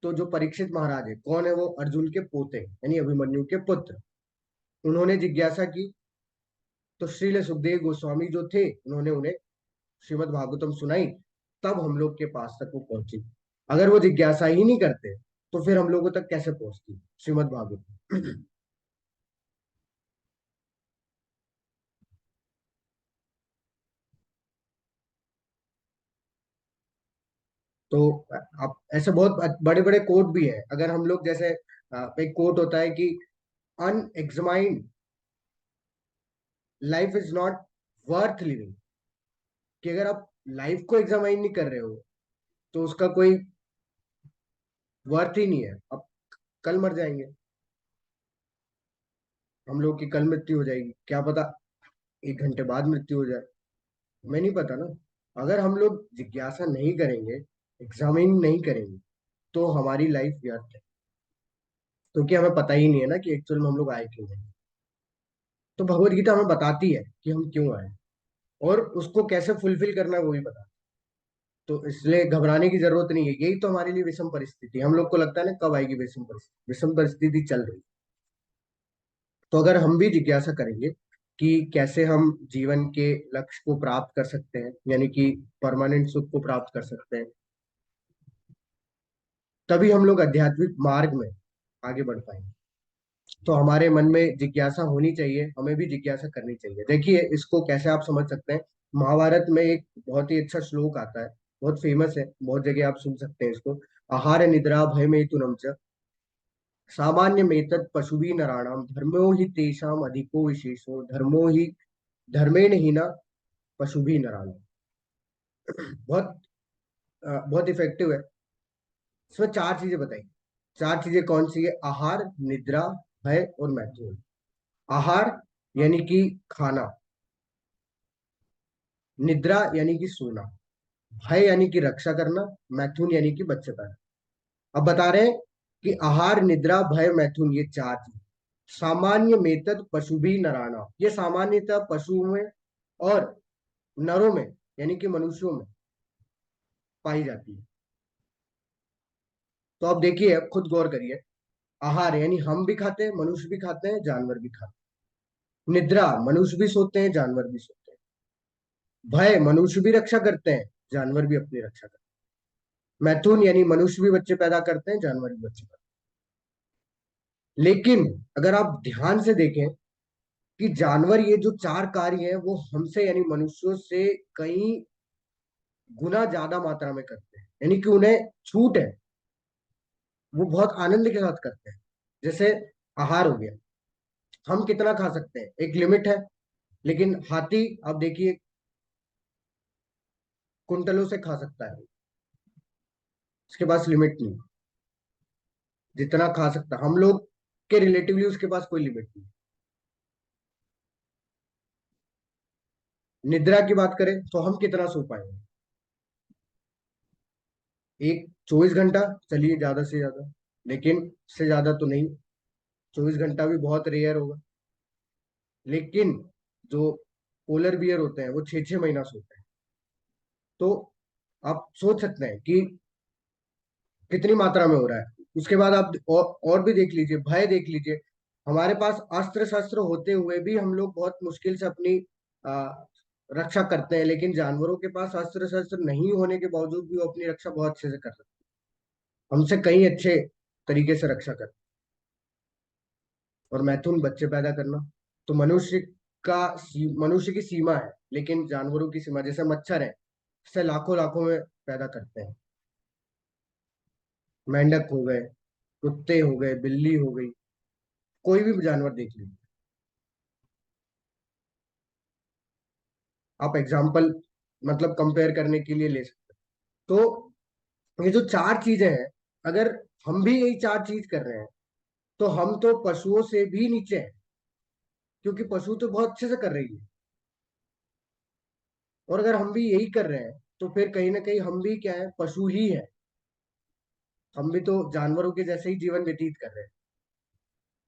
तो जो परीक्षित महाराज है, कौन है वो? अर्जुन के पोते यानी अभिमन्यु के पुत्र। उन्होंने जिज्ञासा की, तो श्रील सुखदेव गोस्वामी जो थे, उन्होंने उन्हें श्रीमद् भागवतम सुनाई। तब हम लोग के पास तक वो पहुंची। अगर वो जिज्ञासा ही नहीं करते तो फिर हम लोगों तक कैसे पहुंचती श्रीमद् भागवतम? तो आप ऐसे बहुत बड़े बड़े कोट भी है। अगर हम लोग जैसे एक कोट होता है कि unexamined life is not worth living. कि अगर आप लाइफ को एग्जामाइन नहीं कर रहे हो तो उसका कोई वर्थ ही नहीं है। आप कल मर जाएंगे। हम लोग की कल मृत्यु हो जाएगी, क्या पता 1 घंटे बाद मृत्यु हो जाए, हमें नहीं पता ना। अगर हम लोग जिज्ञासा नहीं करेंगे, एग्जामिन नहीं करेंगे, तो हमारी लाइफ व्यर्थ है। क्योंकि हमें पता ही नहीं है ना कि एक्चुअल में हम लोग आए क्यों हैं। तो भगवत गीता हमें बताती है कि हम क्यों आए, और उसको कैसे फुलफिल करना है वो भी बता। तो इसलिए घबराने की जरूरत नहीं है। यही तो हमारे लिए विषम परिस्थिति है। हम लोग को लगता है ना कब आएगी विषम परिस्थिति। विषम परिस्थिति चल रही। तो अगर हम भी जिज्ञासा करेंगे कि कैसे हम जीवन के लक्ष्य को प्राप्त कर सकते हैं, यानी कि परमानेंट सुख को प्राप्त कर सकते हैं, तभी हम लोग आध्यात्मिक मार्ग में आगे बढ़ पाएंगे। तो हमारे मन में जिज्ञासा होनी चाहिए, हमें भी जिज्ञासा करनी चाहिए। देखिए, इसको कैसे आप समझ सकते हैं। महाभारत में एक बहुत ही अच्छा श्लोक आता है, बहुत फेमस है, बहुत जगह आप सुन सकते हैं इसको। आहार निद्रा भय में च सामान्य मेतद पशुभी नराणाम धर्मो ही तेषाम अधिको विशेषो धर्मो ही धर्मेण ही न पशुभी नराणाम। बहुत बहुत इफेक्टिव है। इसमें 4 चीजें बताई। 4 चीजें कौन सी है? आहार, निद्रा, भय और मैथुन। आहार यानी कि खाना, निद्रा यानी कि सोना, भय यानी कि रक्षा करना, मैथुन यानी कि बच्चे पैदा। अब बता रहे हैं कि आहार, निद्रा, भय, मैथुन, ये 4 चीज सामान्य मेतद पशु भी नराना, ये सामान्यतः पशुओं में और नरों में यानी कि मनुष्यों में पाई जाती है। तो अब देखिए, अब खुद गौर करिए। आहार यानी हम भी खाते हैं, मनुष्य भी खाते हैं, जानवर भी खाते हैं। निद्रा, मनुष्य भी सोते हैं, जानवर भी सोते हैं। भय, मनुष्य भी रक्षा करते हैं, जानवर भी अपनी रक्षा करते हैं। मैथुन यानी मनुष्य भी बच्चे पैदा करते हैं, जानवर भी बच्चे पैदा। लेकिन अगर आप ध्यान से देखें कि जानवर ये जो 4 कार्य हैं वो हमसे यानी मनुष्यों से कई गुना ज्यादा मात्रा में करते हैं। यानी कि उन्हें छूट है, वो बहुत आनंद के साथ करते हैं। जैसे आहार हो गया, हम कितना खा सकते हैं, एक लिमिट है। लेकिन हाथी, आप देखिए, कुंटलों से खा सकता है, उसके पास लिमिट नहीं। जितना खा सकता, हम लोग के रिलेटिवली उसके पास कोई लिमिट नहीं। निद्रा की बात करें तो हम कितना सो पाएंगे? एक 24 घंटा, चलिए ज्यादा से ज्यादा, लेकिन इससे ज्यादा तो नहीं। 24 घंटा भी बहुत रेयर होगा। लेकिन जो पोलर बियर होते हैं वो 6 6 महीना सोते हैं। तो आप सोच सकते हैं कि कितनी मात्रा में हो रहा है। उसके बाद आप और भी देख लीजिए, भय देख लीजिए। हमारे पास अस्त्र शस्त्र होते हुए भी हम लोग बहुत मुश्किल से अपनी आ, रक्षा करते हैं। लेकिन जानवरों के पास अस्त्र शस्त्र नहीं होने के बावजूद भी वो अपनी रक्षा बहुत अच्छे से कर सकते हैं, हमसे कई अच्छे तरीके से रक्षा करते हैं। और मैथुन, बच्चे पैदा करना। तो मनुष्य की सीमा है, लेकिन जानवरों की सीमा, जैसे मच्छर है, से लाखों लाखों में पैदा करते हैं। मेंढक हो गए, कुत्ते हो गए, बिल्ली हो गई, कोई भी जानवर देख लीजिए। आप एग्जाम्पल मतलब कंपेयर करने के लिए ले सकते हैं। तो ये जो 4 चीजें हैं, अगर हम भी यही 4 चीज कर रहे हैं तो हम तो पशुओं से भी नीचे हैं, क्योंकि पशु तो बहुत अच्छे से कर रही है। और अगर हम भी यही कर रहे हैं तो फिर कहीं ना कहीं हम भी क्या है, पशु ही है। हम भी तो जानवरों के जैसे ही जीवन व्यतीत कर रहे हैं,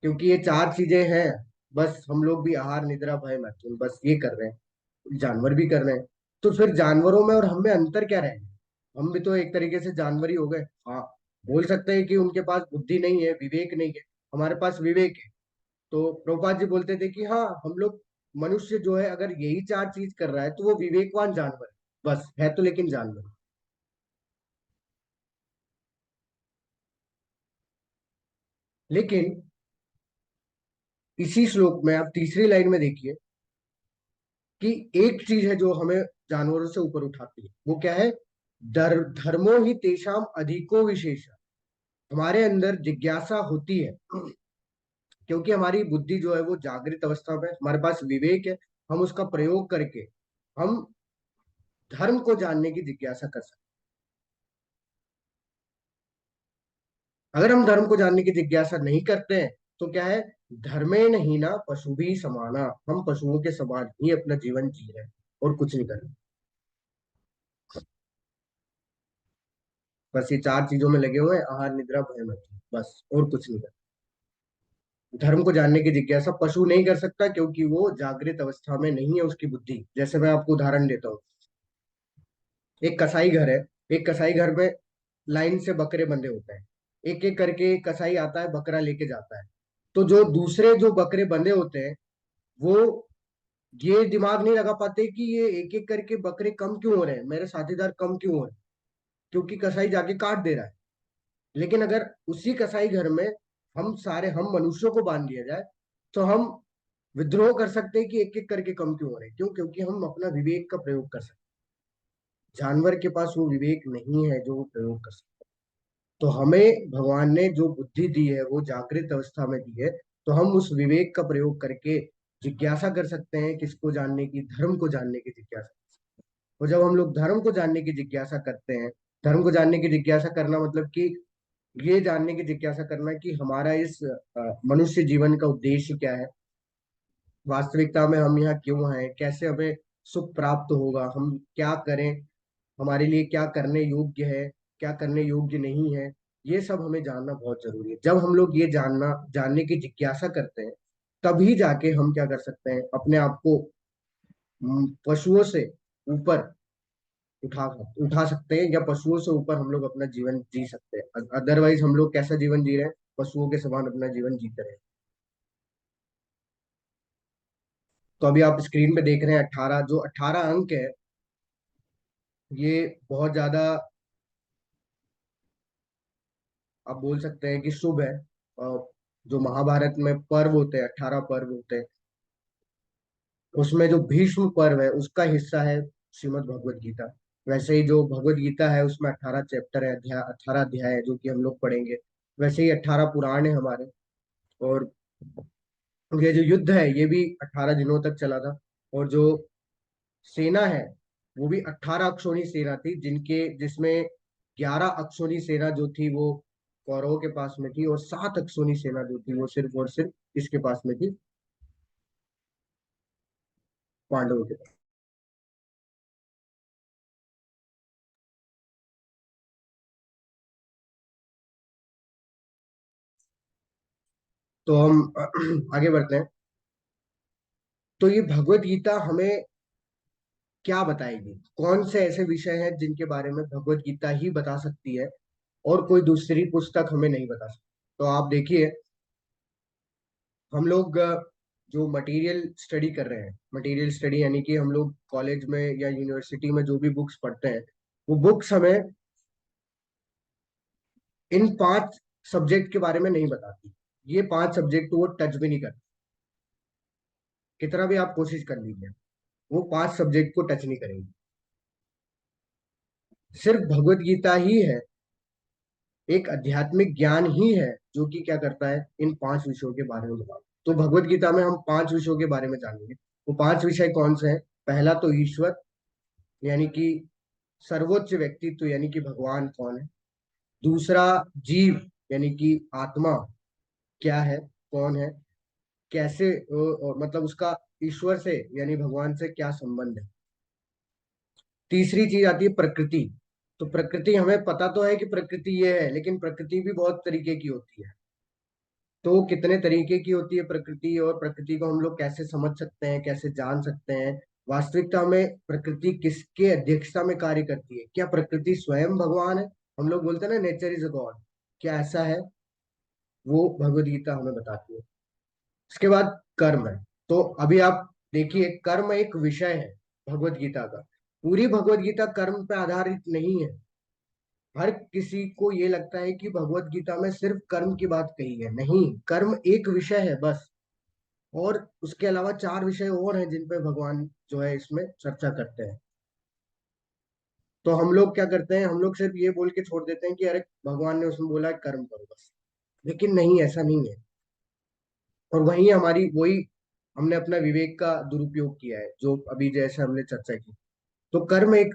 क्योंकि ये चार चीजें हैं। बस हम लोग भी आहार निद्रा भय मैथुन बस ये कर रहे हैं, जानवर भी कर रहे हैं। तो फिर जानवरों में और हम में अंतर क्या रहेगा? हम भी तो एक तरीके से जानवर ही हो गए। हाँ, बोल सकते हैं कि उनके पास बुद्धि नहीं है, विवेक नहीं है, हमारे पास विवेक है। तो प्रभुपाद जी बोलते थे कि हाँ, हम लोग मनुष्य जो है अगर यही चार चीज कर रहा है तो वो विवेकवान जानवर है। बस है तो लेकिन जानवर। लेकिन इसी श्लोक में आप तीसरी लाइन में देखिए कि एक चीज है जो हमें जानवरों से ऊपर उठाती है। वो क्या है? धर्मो ही तेषाम अधिको विशेष। हमारे अंदर जिज्ञासा होती है, क्योंकि हमारी बुद्धि जो है वो जागृत अवस्था में, हमारे पास विवेक है। हम उसका प्रयोग करके हम धर्म को जानने की जिज्ञासा कर सकते हैं। अगर हम धर्म को जानने की जिज्ञासा नहीं करते हैं तो क्या है? धर्मे नहीं ना पशु भी समाना, हम पशुओं के समान ही अपना जीवन जी रहे हैं और कुछ नहीं कर रहे। बस ये चार चीजों में लगे हुए हैं, आहार निद्रा भय मैथुन, बस और कुछ नहीं कर। धर्म को जानने की जिज्ञासा पशु नहीं कर सकता, क्योंकि वो जागृत अवस्था में नहीं है उसकी बुद्धि। जैसे मैं आपको उदाहरण देता हूँ, एक कसाई घर है। एक कसाई घर में लाइन से बकरे बंधे होते हैं। एक एक करके कसाई आता है, बकरा लेके जाता है। तो जो दूसरे जो बकरे बंधे होते हैं, वो ये दिमाग नहीं लगा पाते कि ये एक एक करके बकरे कम क्यों हो रहे हैं, मेरे साथीदार कम क्यों हो रहे हैं, क्योंकि कसाई जाके काट दे रहा है। लेकिन अगर उसी कसाई घर में हम मनुष्यों को बांध दिया जाए, तो हम विद्रोह कर सकते हैं कि एक एक करके कम क्यों हो रहे हैं। क्यों? क्योंकि हम अपना विवेक का प्रयोग कर सकते हैं। जानवर के पास वो विवेक नहीं है जो वो प्रयोग कर सकते। तो हमें भगवान ने जो बुद्धि दी है वो जागृत अवस्था में दी है। तो हम उस विवेक का प्रयोग करके जिज्ञासा कर सकते हैं, किसको जानने की? धर्म को जानने की जिज्ञासा। और जब हम लोग धर्म को जानने की जिज्ञासा करते हैं, धर्म को जानने की जिज्ञासा करना मतलब कि ये जानने की जिज्ञासा करना कि हमारा इस मनुष्य जीवन का उद्देश्य क्या है, वास्तविकता में हम यहाँ क्यों हैं, कैसे हमें सुख प्राप्त होगा, हम क्या करें, हमारे लिए क्या करने योग्य है, क्या करने योग्य नहीं है। ये सब हमें जानना बहुत जरूरी है। जब हम लोग ये जानने की जिज्ञासा करते हैं, तभी जाके हम क्या कर सकते हैं, अपने आप को पशुओं से ऊपर उठा उठा सकते हैं, या पशुओं से ऊपर हम लोग अपना जीवन जी सकते हैं। अदरवाइज हम लोग कैसा जीवन जी रहे हैं? पशुओं के समान अपना जीवन जीते रहे। तो अभी आप स्क्रीन पे देख रहे हैं 18, जो 18 अंक है, ये बहुत ज्यादा आप बोल सकते हैं कि शुभ है। और जो महाभारत में पर्व होते हैं, 18 पर्व होते हैं, उसमें जो भीष्म पर्व है उसका हिस्सा है श्रीमद् भगवत गीता। वैसे ही जो भगवत गीता है उसमें 18 चैप्टर है, अध्याय 18 अध्याय है जो कि हम लोग पढ़ेंगे। वैसे ही 18 पुराण है हमारे। और ये जो युद्ध है ये भी 18 दिनों तक चला था। और जो सेना है वो भी 18 अक्षौणी सेना थी, जिसमें 11 अक्षौणी सेना जो थी वो कौरवों के पास में थी, और 7 अक्षौणी सेना जो थी वो सिर्फ और सिर्फ इसके पास में थी, पांडवों के पास। तो हम आगे बढ़ते हैं। तो ये भगवत गीता हमें क्या बताएगी? कौन से ऐसे विषय हैं जिनके बारे में भगवत गीता ही बता सकती है और कोई दूसरी पुस्तक हमें नहीं बता सकती? तो आप देखिए, हम लोग जो मटेरियल स्टडी कर रहे हैं, मटेरियल स्टडी यानी कि हम लोग कॉलेज में या यूनिवर्सिटी में जो भी बुक्स पढ़ते हैं, वो बुक्स हमें इन 5 सब्जेक्ट के बारे में नहीं बताती। ये 5 सब्जेक्ट वो टच भी नहीं करती, कितना भी आप कोशिश कर लीजिए, वो 5 सब्जेक्ट को टच नहीं करेंगे। सिर्फ भगवत गीता ही है, एक आध्यात्मिक ज्ञान ही है जो कि क्या करता है, इन 5 विषयों के बारे में बताता है। तो भगवत गीता में हम 5 विषयों के बारे में जानेंगे। वो 5 विषय कौन से हैं? पहला तो ईश्वर, यानी कि सर्वोच्च व्यक्तित्व, यानी कि भगवान कौन है। दूसरा जीव, यानी कि आत्मा। क्या है, कौन है, कैसे मतलब उसका ईश्वर से यानी भगवान से क्या संबंध है। तीसरी चीज आती है प्रकृति। तो प्रकृति हमें पता तो है कि प्रकृति ये है, लेकिन प्रकृति भी बहुत तरीके की होती है। तो कितने तरीके की होती है प्रकृति, और प्रकृति को हम लोग कैसे समझ सकते हैं, कैसे जान सकते हैं। वास्तविकता में प्रकृति किसके अध्यक्षता में कार्य करती है? क्या प्रकृति स्वयं भगवान है? हम लोग बोलते हैं ना, नेचर इज अ गॉड। क्या ऐसा है? वो भगवत गीता हमें बताती है। इसके बाद कर्म है। तो अभी आप देखिए, कर्म एक विषय है भगवत गीता का। पूरी भगवत गीता कर्म पे आधारित नहीं है। हर किसी को ये लगता है कि भगवत गीता में सिर्फ कर्म की बात कही है। नहीं, कर्म एक विषय है बस। और उसके अलावा चार विषय और हैं जिन पे भगवान जो है इसमें चर्चा करते हैं। तो हम लोग क्या करते हैं, हम लोग सिर्फ ये बोल के छोड़ देते हैं कि अरे भगवान ने उसमें बोला है कर्म करो बस। लेकिन नहीं, ऐसा नहीं है। और वही हमारी वही हमने अपना विवेक का दुरुपयोग किया है, जो अभी जैसे हमने चर्चा की। तो कर्म एक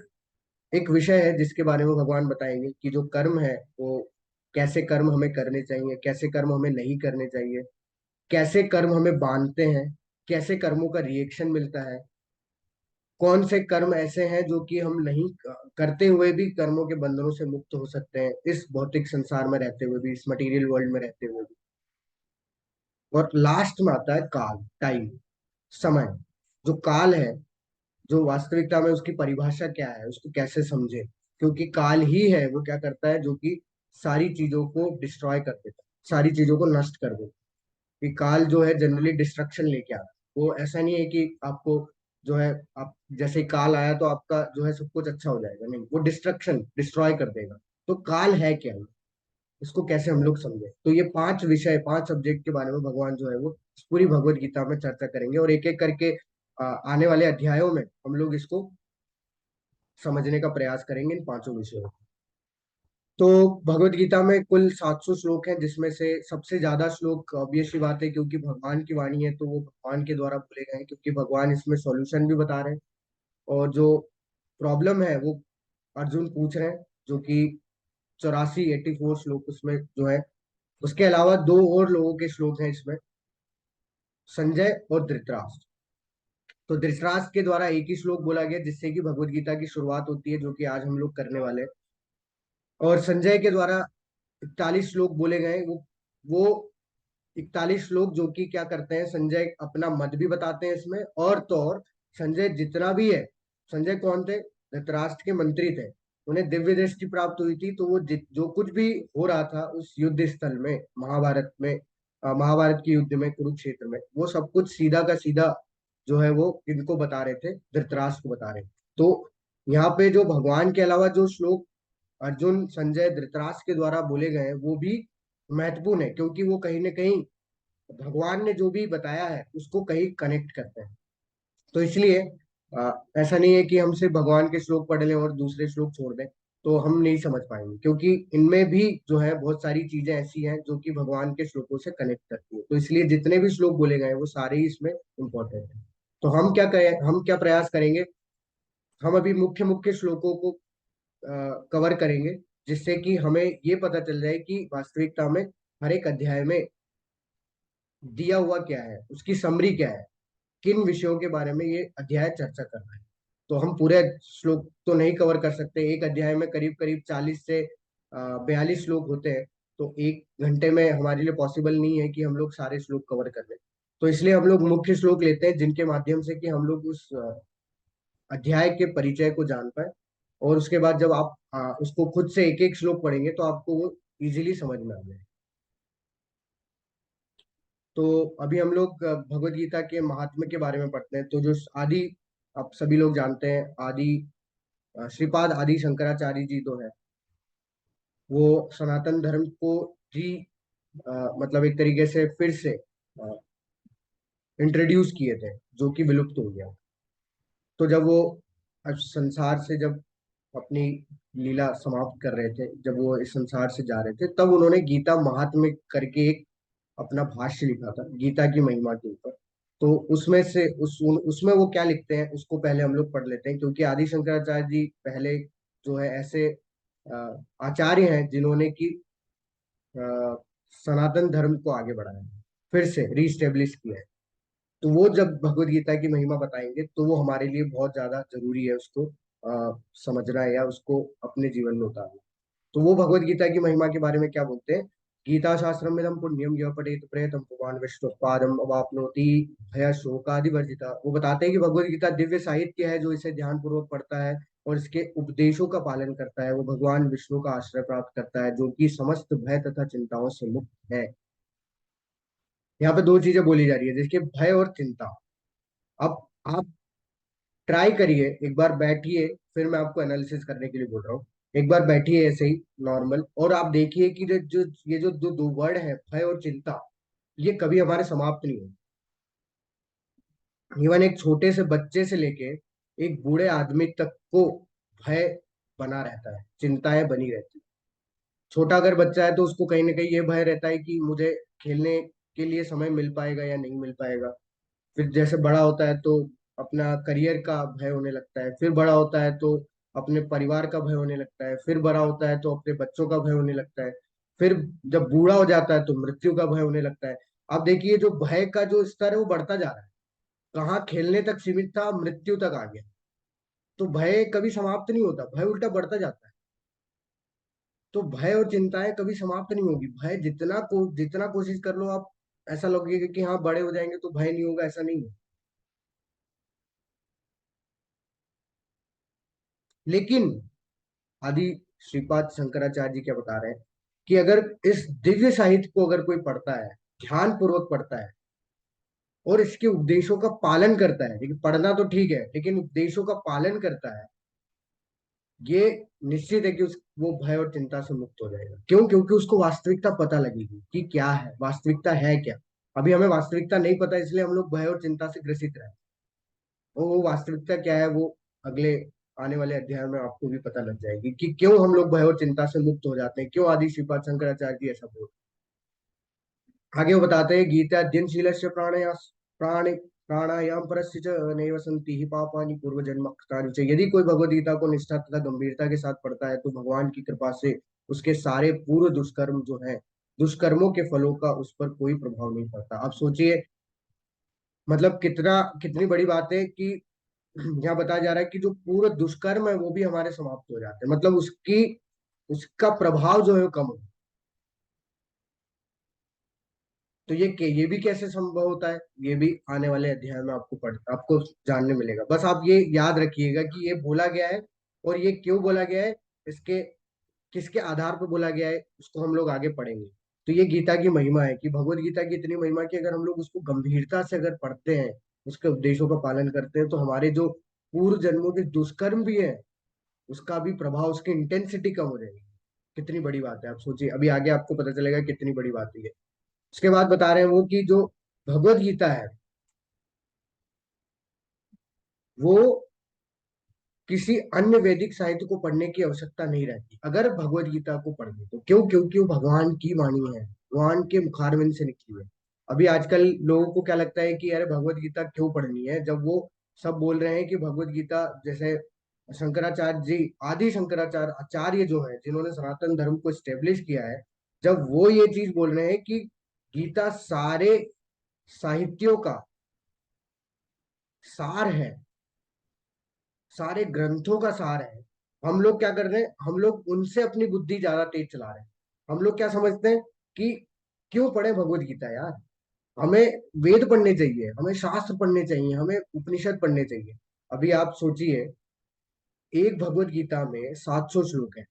एक विषय है जिसके बारे में भगवान बताएंगे कि जो कर्म है वो कैसे कर्म हमें करने चाहिए, कैसे कर्म हमें नहीं करने चाहिए, कैसे कर्म हमें बांधते हैं, कैसे कर्मों का रिएक्शन मिलता है, कौन से कर्म ऐसे हैं जो कि हम नहीं करते हुए भी कर्मों के बंधनों से मुक्त हो सकते हैं, इस भौतिक संसार में रहते हुए भी, इस मटेरियल वर्ल्ड में रहते हुए भी। और लास्ट में आता है काल, टाइम, समय। जो काल है, जो वास्तविकता में उसकी परिभाषा क्या है, उसको कैसे समझे। क्योंकि काल ही है वो क्या करता है, जो कि सारी चीजों को डिस्ट्रॉय कर देता है, सारी चीजों को नष्ट कर देता है। कि काल जो है जनरली डिस्ट्रक्शन लेके आता है। वो ऐसा नहीं है कि आपको जो है, आप जैसे ही काल आया तो आपका जो है सब कुछ अच्छा हो जाएगा। नहीं, वो डिस्ट्रक्शन डिस्ट्रॉय कर देगा। तो काल है क्या, इसको कैसे हम लोग समझे। तो ये पांच विषय, पांच सब्जेक्ट के बारे में भगवान जो है वो इस पूरी भगवत गीता में चर्चा करेंगे। और एक एक करके आने वाले अध्यायों में हम लोग इसको समझने का प्रयास करेंगे, इन पांचों विषयों को। तो भगवत गीता में कुल 700 श्लोक हैं, जिसमें से सबसे ज्यादा श्लोक ऑब्वियस सी बात है, क्योंकि भगवान की वाणी है तो वो भगवान के द्वारा बोले गए हैं, क्योंकि भगवान इसमें सॉल्यूशन भी बता रहे हैं। और जो प्रॉब्लम है वो अर्जुन पूछ रहे हैं, जो कि 84 श्लोक उसमें जो है। उसके अलावा दो और लोगों के श्लोक हैं इसमें, संजय और धृतराष्ट्र। तो धृतराष्ट्र के द्वारा एक ही श्लोक बोला गया जिससे कि भगवत गीता की शुरुआत होती है, जो कि आज हम लोग करने वाले हैं। और संजय के द्वारा 41 श्लोक बोले गए। वो 41 श्लोक जो कि क्या करते हैं, संजय अपना मत भी बताते हैं इसमें। और तो और संजय जितना भी है, संजय कौन थे? धृतराष्ट्र के मंत्री थे। उन्हें दिव्य दृष्टि प्राप्त हुई थी, तो वो जो कुछ भी हो रहा था उस युद्ध स्थल में, महाभारत में, महाभारत के युद्ध में, कुरुक्षेत्र में, वो सब कुछ सीधा का सीधा जो है वो इनको बता रहे थे, धृतराष्ट्र को बता रहे थे। तो यहाँ पे जो भगवान के अलावा जो श्लोक अर्जुन, संजय, धृतराष्ट्र के द्वारा बोले गए हैं वो भी महत्वपूर्ण है, क्योंकि वो कहीं ना कहीं भगवान ने जो भी बताया है उसको कहीं कनेक्ट करते हैं। तो इसलिए ऐसा नहीं है कि हम सिर्फ भगवान के श्लोक पढ़ लें और दूसरे श्लोक छोड़ दें, तो हम नहीं समझ पाएंगे। क्योंकि इनमें भी जो है बहुत सारी चीजें ऐसी हैं जो कि भगवान के श्लोकों से कनेक्ट करती है। तो इसलिए जितने भी श्लोक बोले गए हैं वो सारे ही इसमें इंपॉर्टेंट है। तो हम क्या करें, हम क्या प्रयास करेंगे, हम अभी मुख्य मुख्य श्लोकों को कवर करेंगे, जिससे कि हमें ये पता चल जाए कि वास्तविकता में हर एक अध्याय में दिया हुआ क्या है, उसकी समरी क्या है, किन विषयों के बारे में ये अध्याय चर्चा कर रहा है। तो हम पूरे श्लोक तो नहीं कवर कर सकते। एक अध्याय में करीब करीब 40 से 42 श्लोक होते हैं। तो एक घंटे में हमारे लिए पॉसिबल नहीं है कि हम लोग सारे श्लोक कवर कर लें। तो इसलिए हम लोग मुख्य श्लोक लेते हैं, जिनके माध्यम से कि हम लोग उस अध्याय के परिचय को जान पाए। और उसके बाद जब आप उसको खुद से एक एक श्लोक पढ़ेंगे तो आपको वो इजीली समझ में आ जाए। तो अभी हम लोग भगवत गीता के महात्म्य के बारे में पढ़ते हैं। तो जो आदि, आप सभी लोग जानते हैं, आदि श्रीपाद आदि शंकराचार्य जी तो है, वो सनातन धर्म को जी मतलब एक तरीके से फिर से इंट्रोड्यूस किए थे, जो कि विलुप्त हो गया। तो जब वो संसार से जब अपनी लीला समाप्त कर रहे थे, जब वो इस संसार से जा रहे थे, तब उन्होंने गीता महात्म्य करके एक अपना भाष्य लिखा था गीता की महिमा के ऊपर। तो उसमें से उसमें वो क्या लिखते हैं उसको पहले हम लोग पढ़ लेते हैं, क्योंकि आदि शंकराचार्य जी पहले जो है ऐसे आचार्य हैं जिन्होंने की सनातन धर्म को आगे बढ़ाया है, फिर से रीस्टेब्लिश किया है। तो वो जब भगवत गीता की महिमा बताएंगे तो वो हमारे लिए बहुत ज्यादा जरूरी है उसको समझना या उसको अपने जीवन में उतारना। तो वो भगवत गीता की महिमा के बारे में क्या बोलते हैं? गीता शास्त्रम में पुण्यम यः पठेत प्रेतम पुमान विष्णुपादम अवाप्नोति भय शोकादि वर्जिता। वो बताते हैं कि भगवत गीता दिव्य साहित्य है, जो इसे ध्यान पूर्वक पढ़ता है और इसके उपदेशों का पालन करता है, वो भगवान विष्णु का आश्रय प्राप्त करता है, जो कि समस्त भय तथा चिंताओं से मुक्त है। यहाँ पे दो चीजें बोली जा रही है, जिसके भय और चिंता। अब आप ट्राई करिए, एक बार बैठिए, फिर मैं आपको एनालिसिस करने के लिए बोल रहा हूँ। एक बार बैठिए ऐसे ही नॉर्मल, और आप देखिए कि जो ये जो दो दो वर्ड है, भय और चिंता, ये कभी हमारे समाप्त नहीं हो। इवन एक छोटे से बच्चे से लेके एक बूढ़े आदमी तक को भय बना रहता है, चिंताएं बनी रहती है। छोटा अगर बच्चा है तो उसको कहीं ना कहीं ये भय रहता है कि मुझे खेलने के लिए समय मिल पाएगा या नहीं मिल पाएगा। फिर जैसे बड़ा होता है तो अपना करियर का भय होने लगता है, फिर बड़ा होता है तो अपने परिवार का भय होने लगता है, फिर बड़ा होता है तो अपने बच्चों का भय होने लगता है, फिर जब बूढ़ा हो जाता है तो मृत्यु का भय होने लगता है। अब देखिए जो भय का जो स्तर है वो बढ़ता जा रहा है, कहाँ खेलने तक सीमित था, मृत्यु तक आ गया। तो भय कभी समाप्त नहीं होता, भय उल्टा बढ़ता जाता है। तो भय और चिंताएं कभी समाप्त नहीं होगी। भय जितना कोशिश कर लो आप, ऐसा लगेगा कि हाँ बड़े हो जाएंगे तो भय नहीं होगा, ऐसा नहीं है। लेकिन आदि श्रीपाद शंकराचार्य जी क्या बता रहे हैं कि अगर इस दिव्य साहित्य को अगर कोई पढ़ता है, ध्यान पूर्वक पढ़ता है और इसके उपदेशों का पालन करता है, लेकिन पढ़ना तो ठीक है, लेकिन उपदेशों का पालन करता है, ये निश्चित है कि वो भय और चिंता से मुक्त हो जाएगा। क्यों? क्योंकि उसको वास्तविकता पता लगेगी कि क्या है, वास्तविकता है क्या। अभी हमें वास्तविकता नहीं पता, इसलिए हम लोग भय और चिंता से ग्रसित रहे। और वो वास्तविकता क्या है, वो अगले आने वाले अध्याय में आपको भी पता लग जाएगी कि क्यों हम लोग भय और चिंता से मुक्त हो जाते हैं, क्यों आदि श्रीपाद शंकराचार्य जी ऐसा बोल। आगे वो बताते हैं, गीता अध्ययनशीलस्य प्राणायाम परस्य च नैव सन्ति हि पापानि पूर्वजन्म कृतानि च। यदि कोई भगवद गीता को निष्ठा तथा गंभीरता के साथ पढ़ता है तो भगवान की कृपा से उसके सारे पूर्व दुष्कर्म जो है, दुष्कर्मों के फलों का उस पर कोई प्रभाव नहीं पड़ता। आप सोचिए, मतलब कितनी बड़ी बात है कि यहाँ बताया जा रहा है कि जो पूरा दुष्कर्म है वो भी हमारे समाप्त हो जाते हैं, मतलब उसकी उसका प्रभाव जो है वो कम हो। तो ये भी कैसे संभव होता है, ये भी आने वाले अध्याय में आपको जानने मिलेगा। बस आप ये याद रखिएगा कि ये बोला गया है, और ये क्यों बोला गया है, इसके किसके आधार पर बोला गया है, उसको हम लोग आगे पढ़ेंगे। तो ये गीता की महिमा है कि भगवत गीता की इतनी महिमा कि अगर हम लोग उसको गंभीरता से अगर पढ़ते हैं, उसके उपदेशों का पालन करते हैं, तो हमारे जो पूर्व जन्मों के दुष्कर्म भी है, उसका भी प्रभाव, उसकी इंटेंसिटी कम हो जाएगी। कितनी बड़ी बात है, आप सोचिए। अभी आगे आपको पता चलेगा कितनी बड़ी बात है ये। उसके बाद बता रहे हैं वो कि जो भगवत गीता है वो किसी अन्य वैदिक साहित्य को पढ़ने की आवश्यकता नहीं रहती अगर भगवत गीता को पढ़ ले तो। क्यों? क्योंकि वो भगवान की वाणी है, भगवान के मुखारविंद से निकली है। अभी आजकल लोगों को क्या लगता है कि अरे भगवत गीता क्यों पढ़नी है, जब वो सब बोल रहे हैं कि भगवत गीता, जैसे शंकराचार्य जी, आदि शंकराचार्य आचार्य जो है जिन्होंने सनातन धर्म को स्टेब्लिश किया है, जब वो ये चीज बोल रहे हैं कि गीता सारे साहित्यों का सार है, सारे ग्रंथों का सार है, हम लोग क्या कर रहे हैं, हम लोग उनसे अपनी बुद्धि ज्यादा तेज चला रहे हैं। हम लोग क्या समझते हैं कि क्यों पढ़े भगवत गीता यार, हमें वेद पढ़ने चाहिए, हमें शास्त्र पढ़ने चाहिए, हमें उपनिषद पढ़ने चाहिए। अभी आप सोचिए, एक भगवत गीता में 700 श्लोक है।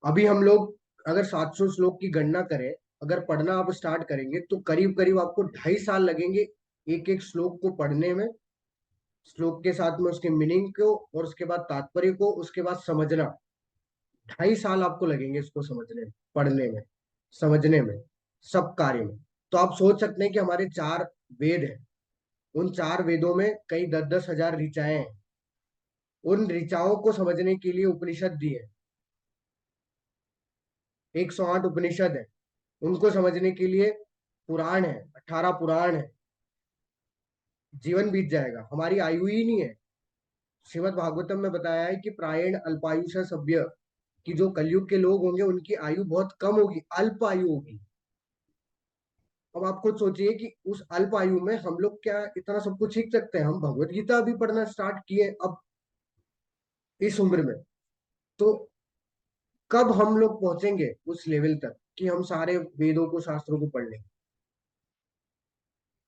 अभी हम लोग अगर 700 श्लोक की गणना करें, अगर पढ़ना आप स्टार्ट करेंगे तो करीब करीब आपको 2.5 साल लगेंगे एक एक श्लोक को पढ़ने में, श्लोक के साथ में उसके मीनिंग को, और उसके बाद तात्पर्य को, उसके बाद समझना। 2.5 साल आपको लगेंगे इसको समझने में, पढ़ने में, समझने में, सब कार्य में। तो आप सोच सकते हैं कि हमारे 4 वेद हैं, उन 4 वेदों में कई 10-10 हजार ऋचाएं हैं। उन ऋचाओं को समझने के लिए उपनिषद दिए, 108 उपनिषद है। उनको समझने के लिए पुराण है, 18 पुराण है। जीवन बीत जाएगा, हमारी आयु ही नहीं है। श्रीमद् भागवतम में बताया है कि प्रायण अल्पायुष सभ्य, कि जो कलयुग के लोग होंगे उनकी आयु बहुत कम होगी, अल्प आयु होगी। अब आप खुद सोचिए कि उस अल्प आयु में हम लोग क्या इतना सब कुछ सीख सकते हैं? हम भगवत गीता अभी पढ़ना स्टार्ट किए अब इस उम्र में, तो कब हम लोग पहुंचेंगे उस लेवल तक कि हम सारे वेदों को, शास्त्रों को पढ़ लें?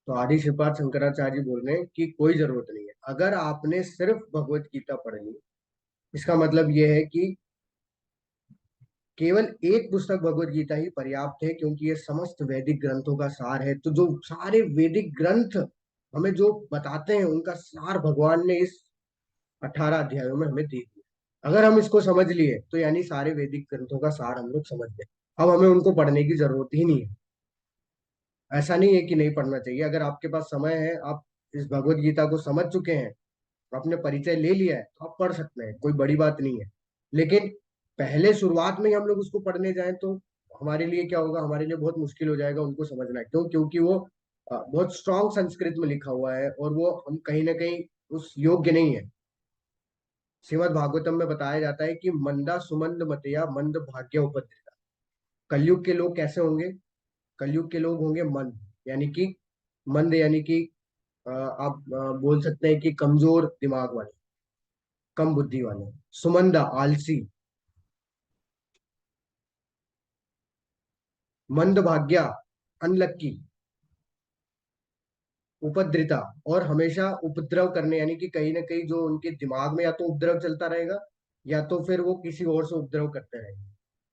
तो आदि श्रीपाद शंकराचार्य जी बोल रहे हैं कि कोई जरूरत नहीं है। अगर आपने सिर्फ भगवत गीता पढ़ ली, इसका मतलब यह है कि केवल एक पुस्तक भगवत गीता ही पर्याप्त है, क्योंकि ये समस्त वैदिक ग्रंथों का सार है। तो जो सारे वैदिक ग्रंथ हमें जो बताते हैं उनका सार भगवान ने इस 18 अध्यायों में हमें दे दिया। अगर हम इसको समझ लिए तो यानी सारे वैदिक ग्रंथों का सार हम लोग समझ गए। अब हमें उनको पढ़ने की जरूरत ही नहीं है। ऐसा नहीं है कि नहीं पढ़ना चाहिए। अगर आपके पास समय है, आप इस भगवत गीता को समझ चुके हैं, आपने परिचय ले लिया है, तो आप पढ़ सकते हैं, कोई बड़ी बात नहीं है। लेकिन पहले शुरुआत में ही हम लोग उसको पढ़ने जाएं तो हमारे लिए क्या होगा? हमारे लिए बहुत मुश्किल हो जाएगा उनको समझना। क्यों? क्योंकि वो बहुत स्ट्रांग संस्कृत में लिखा हुआ है और वो हम कहीं ना कहीं उस योग्य नहीं है। श्रीमद् भागवतम में बताया जाता है कि मंदा सुमंद मतया मंद भाग्य उपद्रता। कलयुग के लोग कैसे होंगे? कलयुग के लोग होंगे मंद, यानी कि मंद यानी कि आप बोल सकते हैं कि कमजोर दिमाग वाले, कम बुद्धि वाले। सुमंदा आलसी, मंद भाग्या अनलक्की, उपद्रिता और हमेशा उपद्रव करने, यानी कि कहीं ना कहीं जो उनके दिमाग में या तो उपद्रव चलता रहेगा या तो फिर वो किसी और से उपद्रव करते रहेंगे,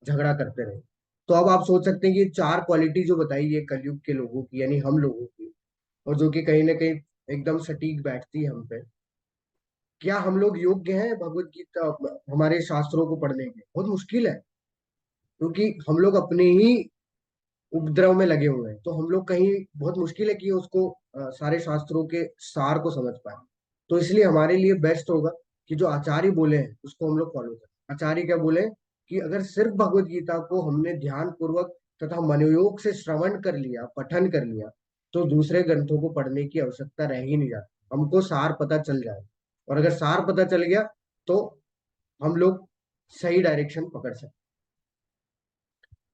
झगड़ा करते रहेंगे। तो अब आप सोच सकते हैं कि ये चार क्वालिटी जो बताई है कलयुग के लोगों की, यानी हम लोगों की, और जो कि कहीं ना कहीं एकदम सटीक बैठती है हम पे, क्या हम लोग योग्य हैं भगवत गीता हमारे शास्त्रों को पढ़ने के? बहुत मुश्किल है, क्योंकि हम लोग अपने ही उपद्रव में लगे हुए हैं। तो हम लोग कहीं, बहुत मुश्किल है कि उसको सारे शास्त्रों के सार को समझ पाए। तो इसलिए हमारे लिए बेस्ट होगा कि जो आचार्य बोले हैं उसको हम लोग फॉलो करें। आचार्य क्या बोले कि अगर सिर्फ भगवत गीता को हमने ध्यान पूर्वक तथा मनोयोग से श्रवण कर लिया, पठन कर लिया, तो दूसरे ग्रंथों को पढ़ने की आवश्यकता रह ही नहीं जाती। हमको सार पता चल जाए, और अगर सार पता चल गया तो हम लोग सही डायरेक्शन पकड़ सकते।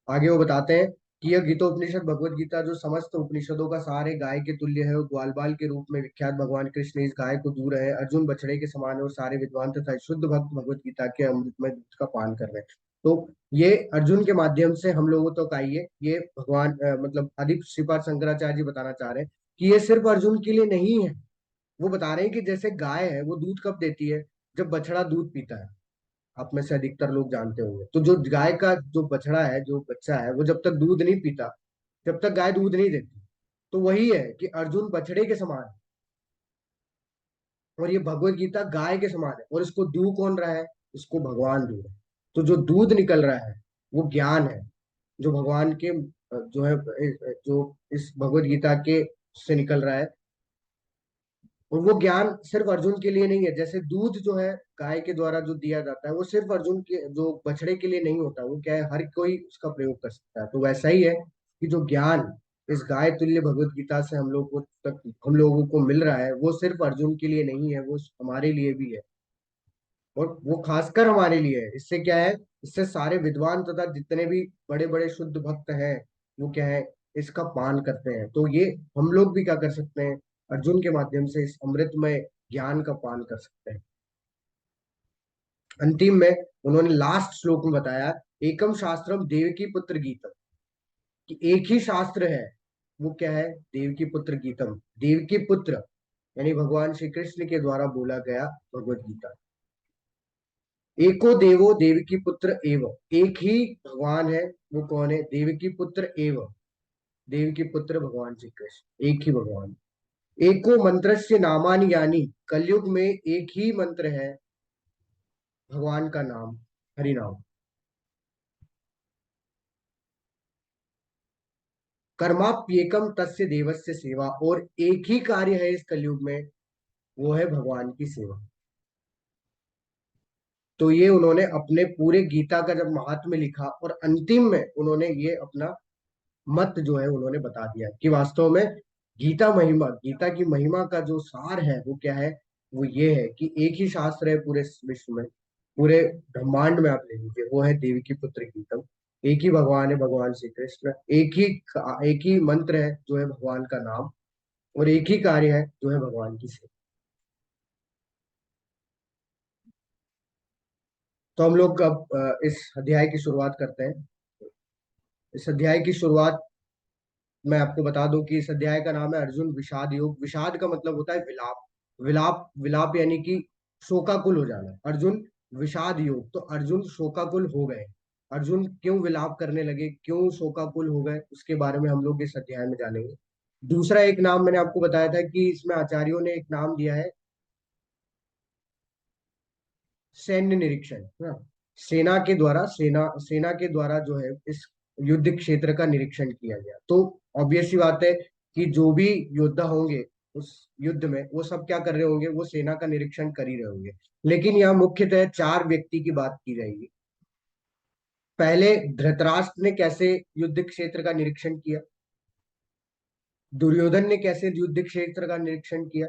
आगे वो बताते हैं कि यह गीतोपनिषद भगवत गीता जो समस्त उपनिषदों का सार है, गाय के तुल्य है और ग्वाल बाल के रूप में विख्यात भगवान कृष्ण इस गाय को दूर है। अर्जुन बछड़े के समान है और सारे विद्वान तथा शुद्ध भक्त भगवत गीता के अमृतमय दूध का पान कर रहे हैं। तो ये अर्जुन के माध्यम से हम लोगों तक आई है। ये भगवान मतलब आदि श्रीपाद शंकराचार्य जी बताना चाह रहे हैं कि ये सिर्फ अर्जुन के लिए नहीं है। वो बता रहे हैं कि जैसे गाय है वो दूध कब देती है? जब बछड़ा दूध पीता है। आप में से अधिकतर लोग जानते होंगे। तो जो गाय का जो बछड़ा है, जो बच्चा है, वो जब तक दूध नहीं पीता, जब तक गाय दूध नहीं देती। तो वही है कि अर्जुन बछड़े के समान है और ये भगवत गीता गाय के समान है, और इसको दू कौन रहा है? इसको भगवान दू रहा है। तो जो दूध निकल रहा है वो ज्ञान है, जो भगवान के जो है, जो इस भगवत गीता के से निकल रहा है। और वो ज्ञान सिर्फ अर्जुन के लिए नहीं है। जैसे दूध जो है गाय के द्वारा जो दिया जाता है, वो सिर्फ अर्जुन के, जो बछड़े के लिए नहीं होता, वो क्या है, हर कोई उसका प्रयोग कर सकता है। तो वैसा ही है कि जो ज्ञान इस गाय तुल्य भगवत गीता से हम लोग को तक हम लोगों को मिल रहा है, वो सिर्फ अर्जुन के लिए नहीं है, वो हमारे लिए भी है। और वो खासकर हमारे लिए है। इससे क्या है, इससे सारे विद्वान तथा जितने भी बड़े बड़े शुद्ध भक्त हैं, वो क्या है, इसका पान करते हैं। तो ये हम लोग भी क्या कर सकते हैं? अर्जुन के माध्यम से इस अमृतमय ज्ञान का पान कर सकते हैं। अंतिम में उन्होंने लास्ट श्लोक में बताया, एकम शास्त्रम देवकी पुत्र गीतम, कि एक ही शास्त्र है। वो क्या है? देवकी पुत्र गीतम, देवकी पुत्र यानी भगवान श्री कृष्ण के द्वारा बोला गया भगवत गीता। एको देवो देवकी पुत्र एव, एक ही भगवान है। वो कौन है? देवकी पुत्र एव, देवकी पुत्र भगवान श्री कृष्ण, एक ही भगवान। एको मंत्र से नामानि यानी, कलयुग में एक ही मंत्र है भगवान का नाम, हरि नाम। कर्माप्येकम तस्य देवस्य सेवा, और एक ही कार्य है इस कलयुग में, वो है भगवान की सेवा। तो ये उन्होंने अपने पूरे गीता का जब महात्म्य लिखा, और अंतिम में उन्होंने ये अपना मत जो है उन्होंने बता दिया कि वास्तव में गीता महिमा, गीता की महिमा का जो सार है वो क्या है? वो ये है कि एक ही शास्त्र है पूरे विश्व में, पूरे ब्रह्मांड में आप ले लीजिए, वो है देवी की पुत्र गीतम। एक ही भगवान है, भगवान श्री कृष्ण। एक ही मंत्र है जो है भगवान का नाम, और एक ही कार्य है जो है भगवान की सेवा। तो हम लोग अब इस अध्याय की शुरुआत करते हैं। इस अध्याय की शुरुआत मैं आपको बता दूं कि इस अध्याय का नाम है अर्जुन विषाद योग। विषाद का मतलब होता है विलाप। विलाप, विलाप यानी कि शोकाकुल हो जाना। अर्जुन विषाद योग, तो अर्जुन शोकाकुल हो गए। अर्जुन क्यों विलाप करने लगे, क्यों शोकाकुल हो गए, उसके बारे में हम लोग इस अध्याय में जानेंगे। दूसरा एक नाम मैंने आपको बताया था कि इसमें आचार्यों ने एक नाम दिया है, सैन्य निरीक्षण। हाँ, सेना के द्वारा जो है इस युद्ध क्षेत्र का निरीक्षण किया गया। तो ऑब्वियस सी बात है कि जो भी योद्धा होंगे उस युद्ध में, वो सब क्या कर रहे होंगे, वो सेना का निरीक्षण कर ही रहे होंगे। लेकिन यहाँ मुख्यतः चार व्यक्ति की बात की जाएगी। पहले धृतराष्ट्र ने कैसे युद्ध क्षेत्र का निरीक्षण किया, दुर्योधन ने कैसे युद्ध क्षेत्र का निरीक्षण किया,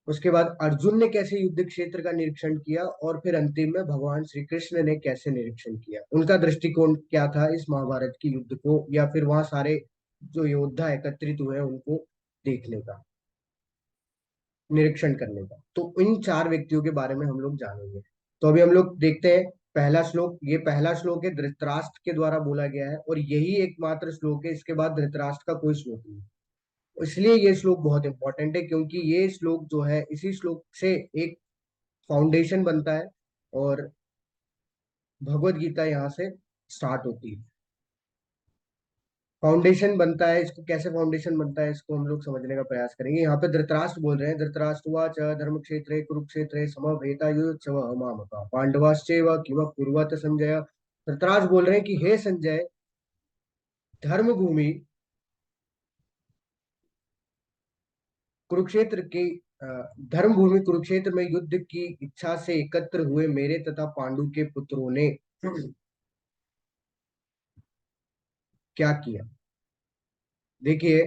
उसके बाद अर्जुन ने कैसे युद्ध क्षेत्र का निरीक्षण किया, और फिर अंतिम में भगवान श्री कृष्ण ने कैसे निरीक्षण किया। उनका दृष्टिकोण क्या था इस महाभारत की युद्ध को, या फिर वहां सारे जो योद्धा एकत्रित हुए हैं उनको देखने का, निरीक्षण करने का। तो इन चार व्यक्तियों के बारे में हम लोग जानेंगे। तो अभी हम लोग देखते हैं पहला श्लोक। ये पहला श्लोक है, धृतराष्ट्र के द्वारा बोला गया है, और यही एकमात्र श्लोक है। इसके बाद धृतराष्ट्र का कोई श्लोक नहीं। इसलिए ये श्लोक बहुत इंपॉर्टेंट है, क्योंकि ये श्लोक जो है, इसी श्लोक से एक फाउंडेशन बनता है, और भगवत गीता यहाँ से स्टार्ट होती है। फाउंडेशन बनता है, इसको कैसे फाउंडेशन बनता है इसको हम लोग समझने का प्रयास करेंगे। यहाँ पे धृतराष्ट्र बोल रहे हैं, धृतराष्ट्रवाच धर्म क्षेत्रे कुरुक्षेत्रे समवेतायुत्सव मामका पांडवाश्चैव किम कुर्वत संजय। धृतराष्ट्र बोल रहे हैं कि हे संजय, धर्म भूमि कुरुक्षेत्र की अ, धर्म भूमि कुरुक्षेत्र में युद्ध की इच्छा से एकत्र हुए मेरे तथा पांडु के पुत्रों ने क्या किया। देखिए,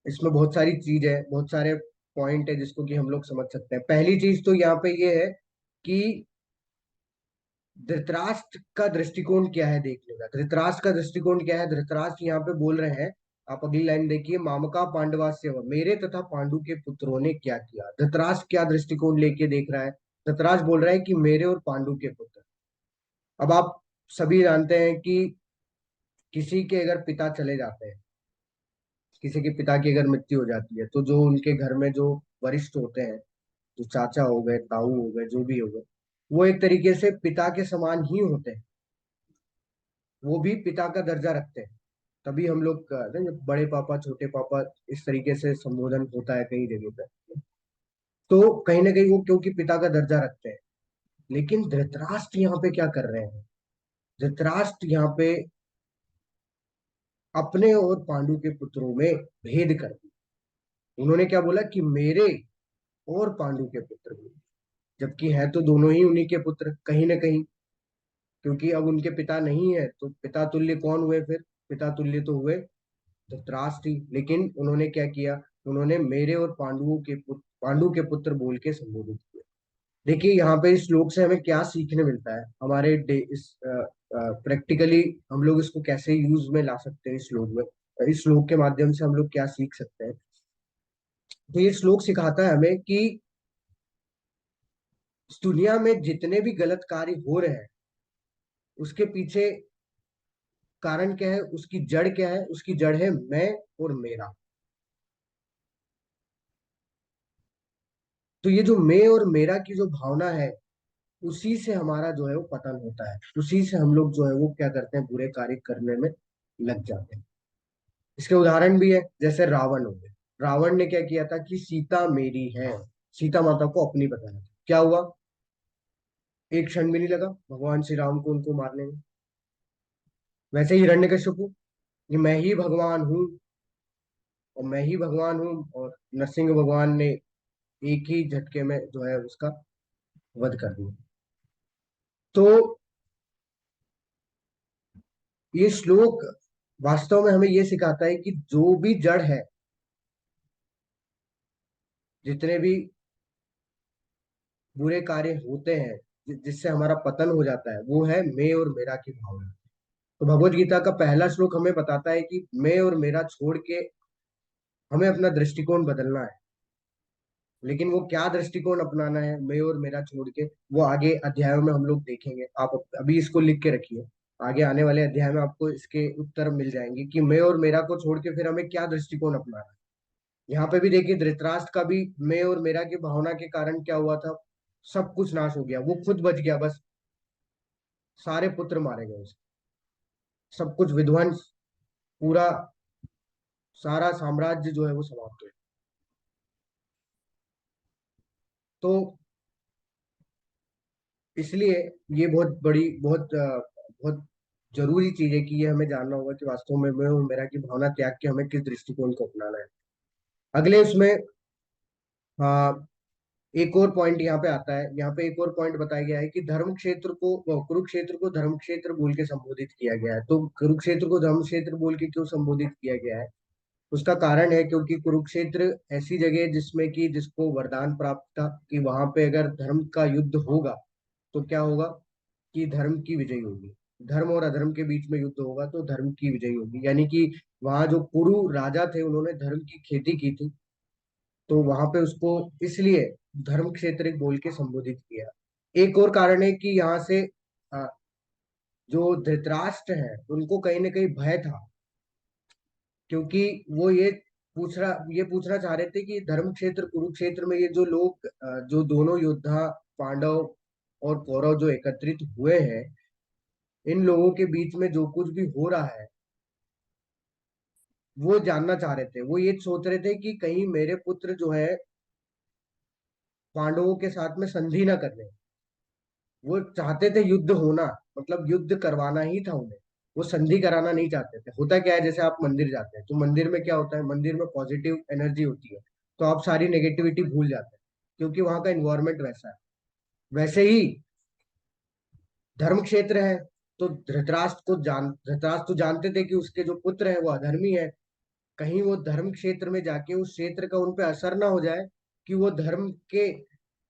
इसमें बहुत सारी चीज है, बहुत सारे पॉइंट है जिसको कि हम लोग समझ सकते हैं। पहली चीज तो यहाँ पे ये है कि धृतराष्ट्र का दृष्टिकोण क्या है देखने का। धृतराष्ट्र का दृष्टिकोण क्या है, धृतराष्ट्र यहाँ पे बोल रहे हैं, आप अगली लाइन देखिए, मामका पांडवास्य मेरे तथा पांडु के पुत्रों ने क्या किया। धृतराष्ट्र क्या दृष्टिकोण लेके देख रहा है, धृतराष्ट्र बोल रहा है कि मेरे और पांडु के पुत्र। अब आप सभी जानते हैं कि किसी के अगर पिता चले जाते हैं, किसी के पिता की अगर मृत्यु हो जाती है, तो जो उनके घर में जो वरिष्ठ होते हैं, जो चाचा हो गए, ताऊ हो गए, जो भी हो गए, वो एक तरीके से पिता के समान ही होते हैं। वो भी पिता का दर्जा रखते हैं। तभी हम लोग जब बड़े पापा, छोटे पापा, इस तरीके से संबोधन होता है कई जगह पे, तो कहीं ना कहीं वो क्योंकि पिता का दर्जा रखते हैं। लेकिन धृतराष्ट्र यहाँ पे क्या कर रहे हैं, धृतराष्ट्र यहाँ पे अपने और पांडु के पुत्रों में भेद कर दिया। उन्होंने क्या बोला कि मेरे और पांडु के पुत्र हुए, जबकि है तो दोनों ही उन्हीं के पुत्र कहीं ना कहीं। क्योंकि अब उनके पिता नहीं है, तो पिता तुल्य कौन हुए फिर, पिता तुल्य तो हुए धृतराष्ट्र ही। लेकिन उन्होंने क्या किया, उन्होंने मेरे और पांडु के पुत्र बोल के संबोधित किया। देखिए, यहाँ पे इस श्लोक से हमें क्या सीखने मिलता है, हमारे इस प्रैक्टिकली हम लोग इसको कैसे यूज में ला सकते हैं इस श्लोक में। इस श्लोक के माध्यम से हम लोग क्या सीख सकते हैं। तो ये श्लोक सिखाता है हमें कि इस दुनिया में जितने भी गलत कार्य हो रहे हैं, उसके पीछे कारण क्या है, उसकी जड़ क्या है, उसकी जड़ है मैं और मेरा। तो ये जो मैं और मेरा की जो भावना है, उसी से हमारा जो है वो पतन होता है। उसी से हम लोग जो है वो क्या करते हैं, बुरे कार्य करने में लग जाते हैं। इसके उदाहरण भी है, जैसे रावण हो गए। रावण ने क्या किया था कि सीता मेरी है, सीता माता को अपनी बताया था। क्या हुआ, एक क्षण भी नहीं लगा भगवान श्री राम को उनको मारने में। वैसे ही हिरण्यकश्यपु, कि मैं ही भगवान हूँ, और मैं ही भगवान हूँ, और नरसिंह भगवान ने एक ही झटके में जो है उसका वध कर दिया। तो ये श्लोक वास्तव में हमें ये सिखाता है कि जो भी जड़ है, जितने भी बुरे कार्य होते हैं, जिससे हमारा पतन हो जाता है, वो है मैं और मेरा की भावना। तो भगवत गीता का पहला श्लोक हमें बताता है कि मैं और मेरा छोड़ के हमें अपना दृष्टिकोण बदलना है। लेकिन वो क्या दृष्टिकोण अपनाना है मैं और मेरा छोड़ के, वो आगे अध्यायों में हम लोग देखेंगे। आप अभी इसको लिख के रखिए, आगे आने वाले अध्याय में आपको इसके उत्तर मिल जाएंगे कि मैं और मेरा को छोड़ के फिर हमें क्या दृष्टिकोण अपनाना है। यहाँ पे भी देखिए, धृतराष्ट्र का भी मैं और मेरा की भावना के कारण क्या हुआ था, सब कुछ नाश हो गया, वो खुद बच गया बस, सारे पुत्र मारे गए उसके, सब कुछ विध्वंस, पूरा सारा साम्राज्य जो है वो समाप्त हो गया। तो इसलिए ये बहुत बड़ी, बहुत जरूरी चीज है कि ये हमें जानना होगा कि वास्तव में मैं और मेरा की भावना त्याग के हमें किस दृष्टिकोण को अपनाना है। अगले उसमें हाँ, एक और पॉइंट यहाँ पे आता है, यहाँ पे एक और पॉइंट बताया गया है कि धर्म क्षेत्र को, कुरुक्षेत्र को धर्म क्षेत्र बोल के संबोधित किया गया है। तो कुरुक्षेत्र को धर्म क्षेत्र बोल के क्यों संबोधित किया गया है? उसका कारण है क्योंकि कुरुक्षेत्र ऐसी जगह है जिसमें कि जिसको वरदान प्राप्त था कि वहां पे अगर धर्म का युद्ध होगा तो क्या होगा, कि धर्म की विजय होगी। धर्म और अधर्म के बीच में युद्ध होगा तो धर्म की विजय होगी, यानी कि वहां जो कुरु राजा थे उन्होंने धर्म की खेती की थी, तो वहां पे उसको इसलिए धर्म क्षेत्र बोल के संबोधित किया। एक और कारण है कि यहाँ से अ, जो धृतराष्ट्र है उनको कहीं ना कहीं भय था, क्योंकि वो ये पूछना चाह रहे थे कि धर्म क्षेत्र कुरुक्षेत्र में ये जो लोग, जो दोनों योद्धा पांडव और कौरव जो एकत्रित हुए हैं, इन लोगों के बीच में जो कुछ भी हो रहा है वो जानना चाह रहे थे। वो ये सोच रहे थे कि कहीं मेरे पुत्र जो है पांडवों के साथ में संधि ना करने। वो चाहते थे युद्ध होना, मतलब युद्ध करवाना ही था उन्हें, वो संधि कराना नहीं चाहते थे। होता क्या है, जैसे आप मंदिर जाते हैं तो मंदिर में क्या होता है, मंदिर में पॉजिटिव एनर्जी होती है, तो आप सारी नेगेटिविटी भूल जाते हैं, क्योंकि वहां का इन्वायरमेंट वैसा है। वैसे ही धर्म क्षेत्र है, तो धृतराष्ट्र तो जानते थे कि उसके जो पुत्र है वो अधर्मी है, कहीं वो धर्म क्षेत्र में जाके उस क्षेत्र का उन पे असर ना हो जाए, कि वो धर्म के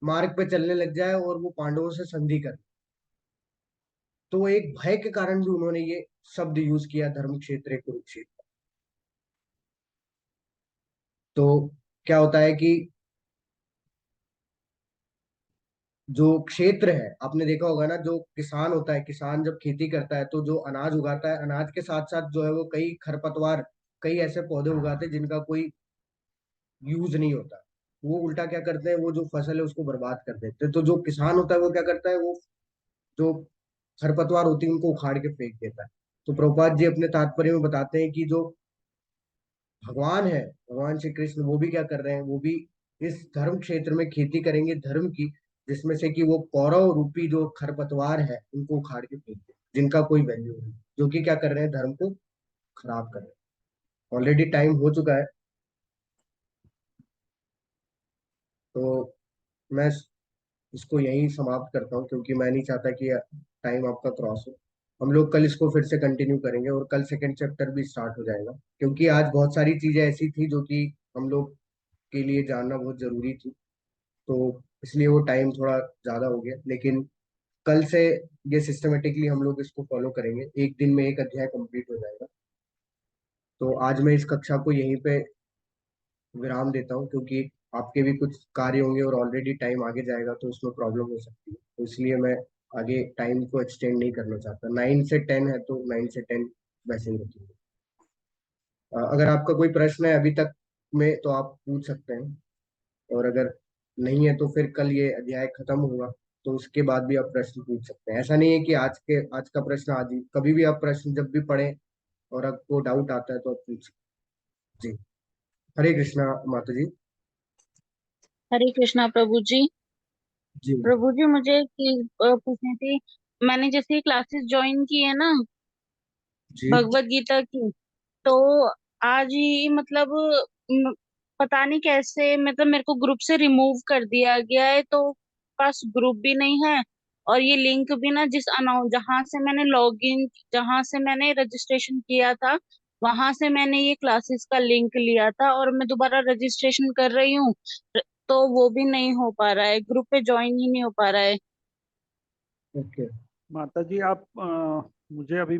मार्ग पे चलने लग जाए और वो पांडवों से संधि कर। तो एक भय के कारण भी उन्होंने ये शब्द यूज किया, धर्म क्षेत्र कुरुक्षेत्र। तो क्या होता है कि जो क्षेत्र है, आपने देखा होगा ना, जो किसान होता है, किसान जब खेती करता है तो जो अनाज उगाता है, अनाज के साथ साथ जो है वो कई खरपतवार, कई ऐसे पौधे उगाते हैं जिनका कोई यूज नहीं होता। वो उल्टा क्या करते हैं, वो जो फसल है उसको बर्बाद कर देते हैं। तो जो किसान होता है वो क्या करता है, वो जो खरपतवार होती है उनको उखाड़ के फेंक देता है। तो प्रभुपाद जी अपने तात्पर्य में बताते हैं कि जो भगवान है, भगवान श्री कृष्ण, वो भी क्या कर रहे हैं, वो भी इस धर्म क्षेत्र में खेती करेंगे धर्म की, जिसमें से कि वो कौरव रूपी जो खरपतवार है उनको उखाड़ के फेंक दे, जिनका कोई वैल्यू नहीं, जो कि क्या कर रहे हैं, धर्म को खराब कर रहे हैं। ऑलरेडी टाइम हो चुका है, तो मैं इसको यहीं समाप्त करता हूँ, क्योंकि मैं नहीं चाहता कि टाइम आपका क्रॉस हो। हम लोग कल इसको फिर से कंटिन्यू करेंगे और कल सेकंड चैप्टर भी स्टार्ट हो जाएगा, क्योंकि आज बहुत सारी चीजें ऐसी थी जो कि हम लोग के लिए जानना बहुत जरूरी थी। तो इसलिए वो टाइम थोड़ा ज्यादा हो गया, लेकिन कल से ये सिस्टमेटिकली हम लोग इसको फॉलो करेंगे, एक दिन में एक अध्याय कंप्लीट हो जाएगा। तो आज मैं इस कक्षा को यहीं पे विराम देता हूँ, क्योंकि आपके भी कुछ कार्य होंगे और ऑलरेडी टाइम आगे जाएगा तो उसमें प्रॉब्लम हो सकती है, तो इसलिए मैं आगे टाइम को एक्सटेंड नहीं करना चाहता। 9 से 10 है तो 9 से 10 वैसे ही रखिए। अगर आपका कोई प्रश्न है अभी तक में तो आप पूछ सकते हैं, और अगर नहीं है तो फिर कल ये अध्याय खत्म होगा, तो उसके बाद भी आप प्रश्न पूछ सकते हैं। ऐसा नहीं है कि आज का प्रश्न आज ही, कभी भी आप प्रश्न जब भी पढ़ें और आपको डाउट आता है तो आप पूछ सकते हैं। जी, हरे कृष्णा माता जी। हरे कृष्णा प्रभु जी। जी प्रभु जी मुझे एक चीज पूछनी थी। मैंने जैसे क्लासेस ज्वाइन की है ना जी। भगवत गीता की, तो आज ही मतलब म, पता नहीं कैसे, मतलब मेरे को ग्रुप से रिमूव कर दिया गया है, तो पास ग्रुप भी नहीं है। और ये लिंक भी ना, जिस अनाउंस जहां से मैंने लॉगिन, जहां से मैंने रजिस्ट्रेशन किया था, वहां से मैंने ये क्लासेस का लिंक लिया था और मैं दोबारा रजिस्ट्रेशन कर रही हूँ। तो वो भी नहीं हो पा रहा है, ग्रुप पे ज्वाइन ही नहीं हो पा रहा है। ओके। माता जी, आप मुझे अभी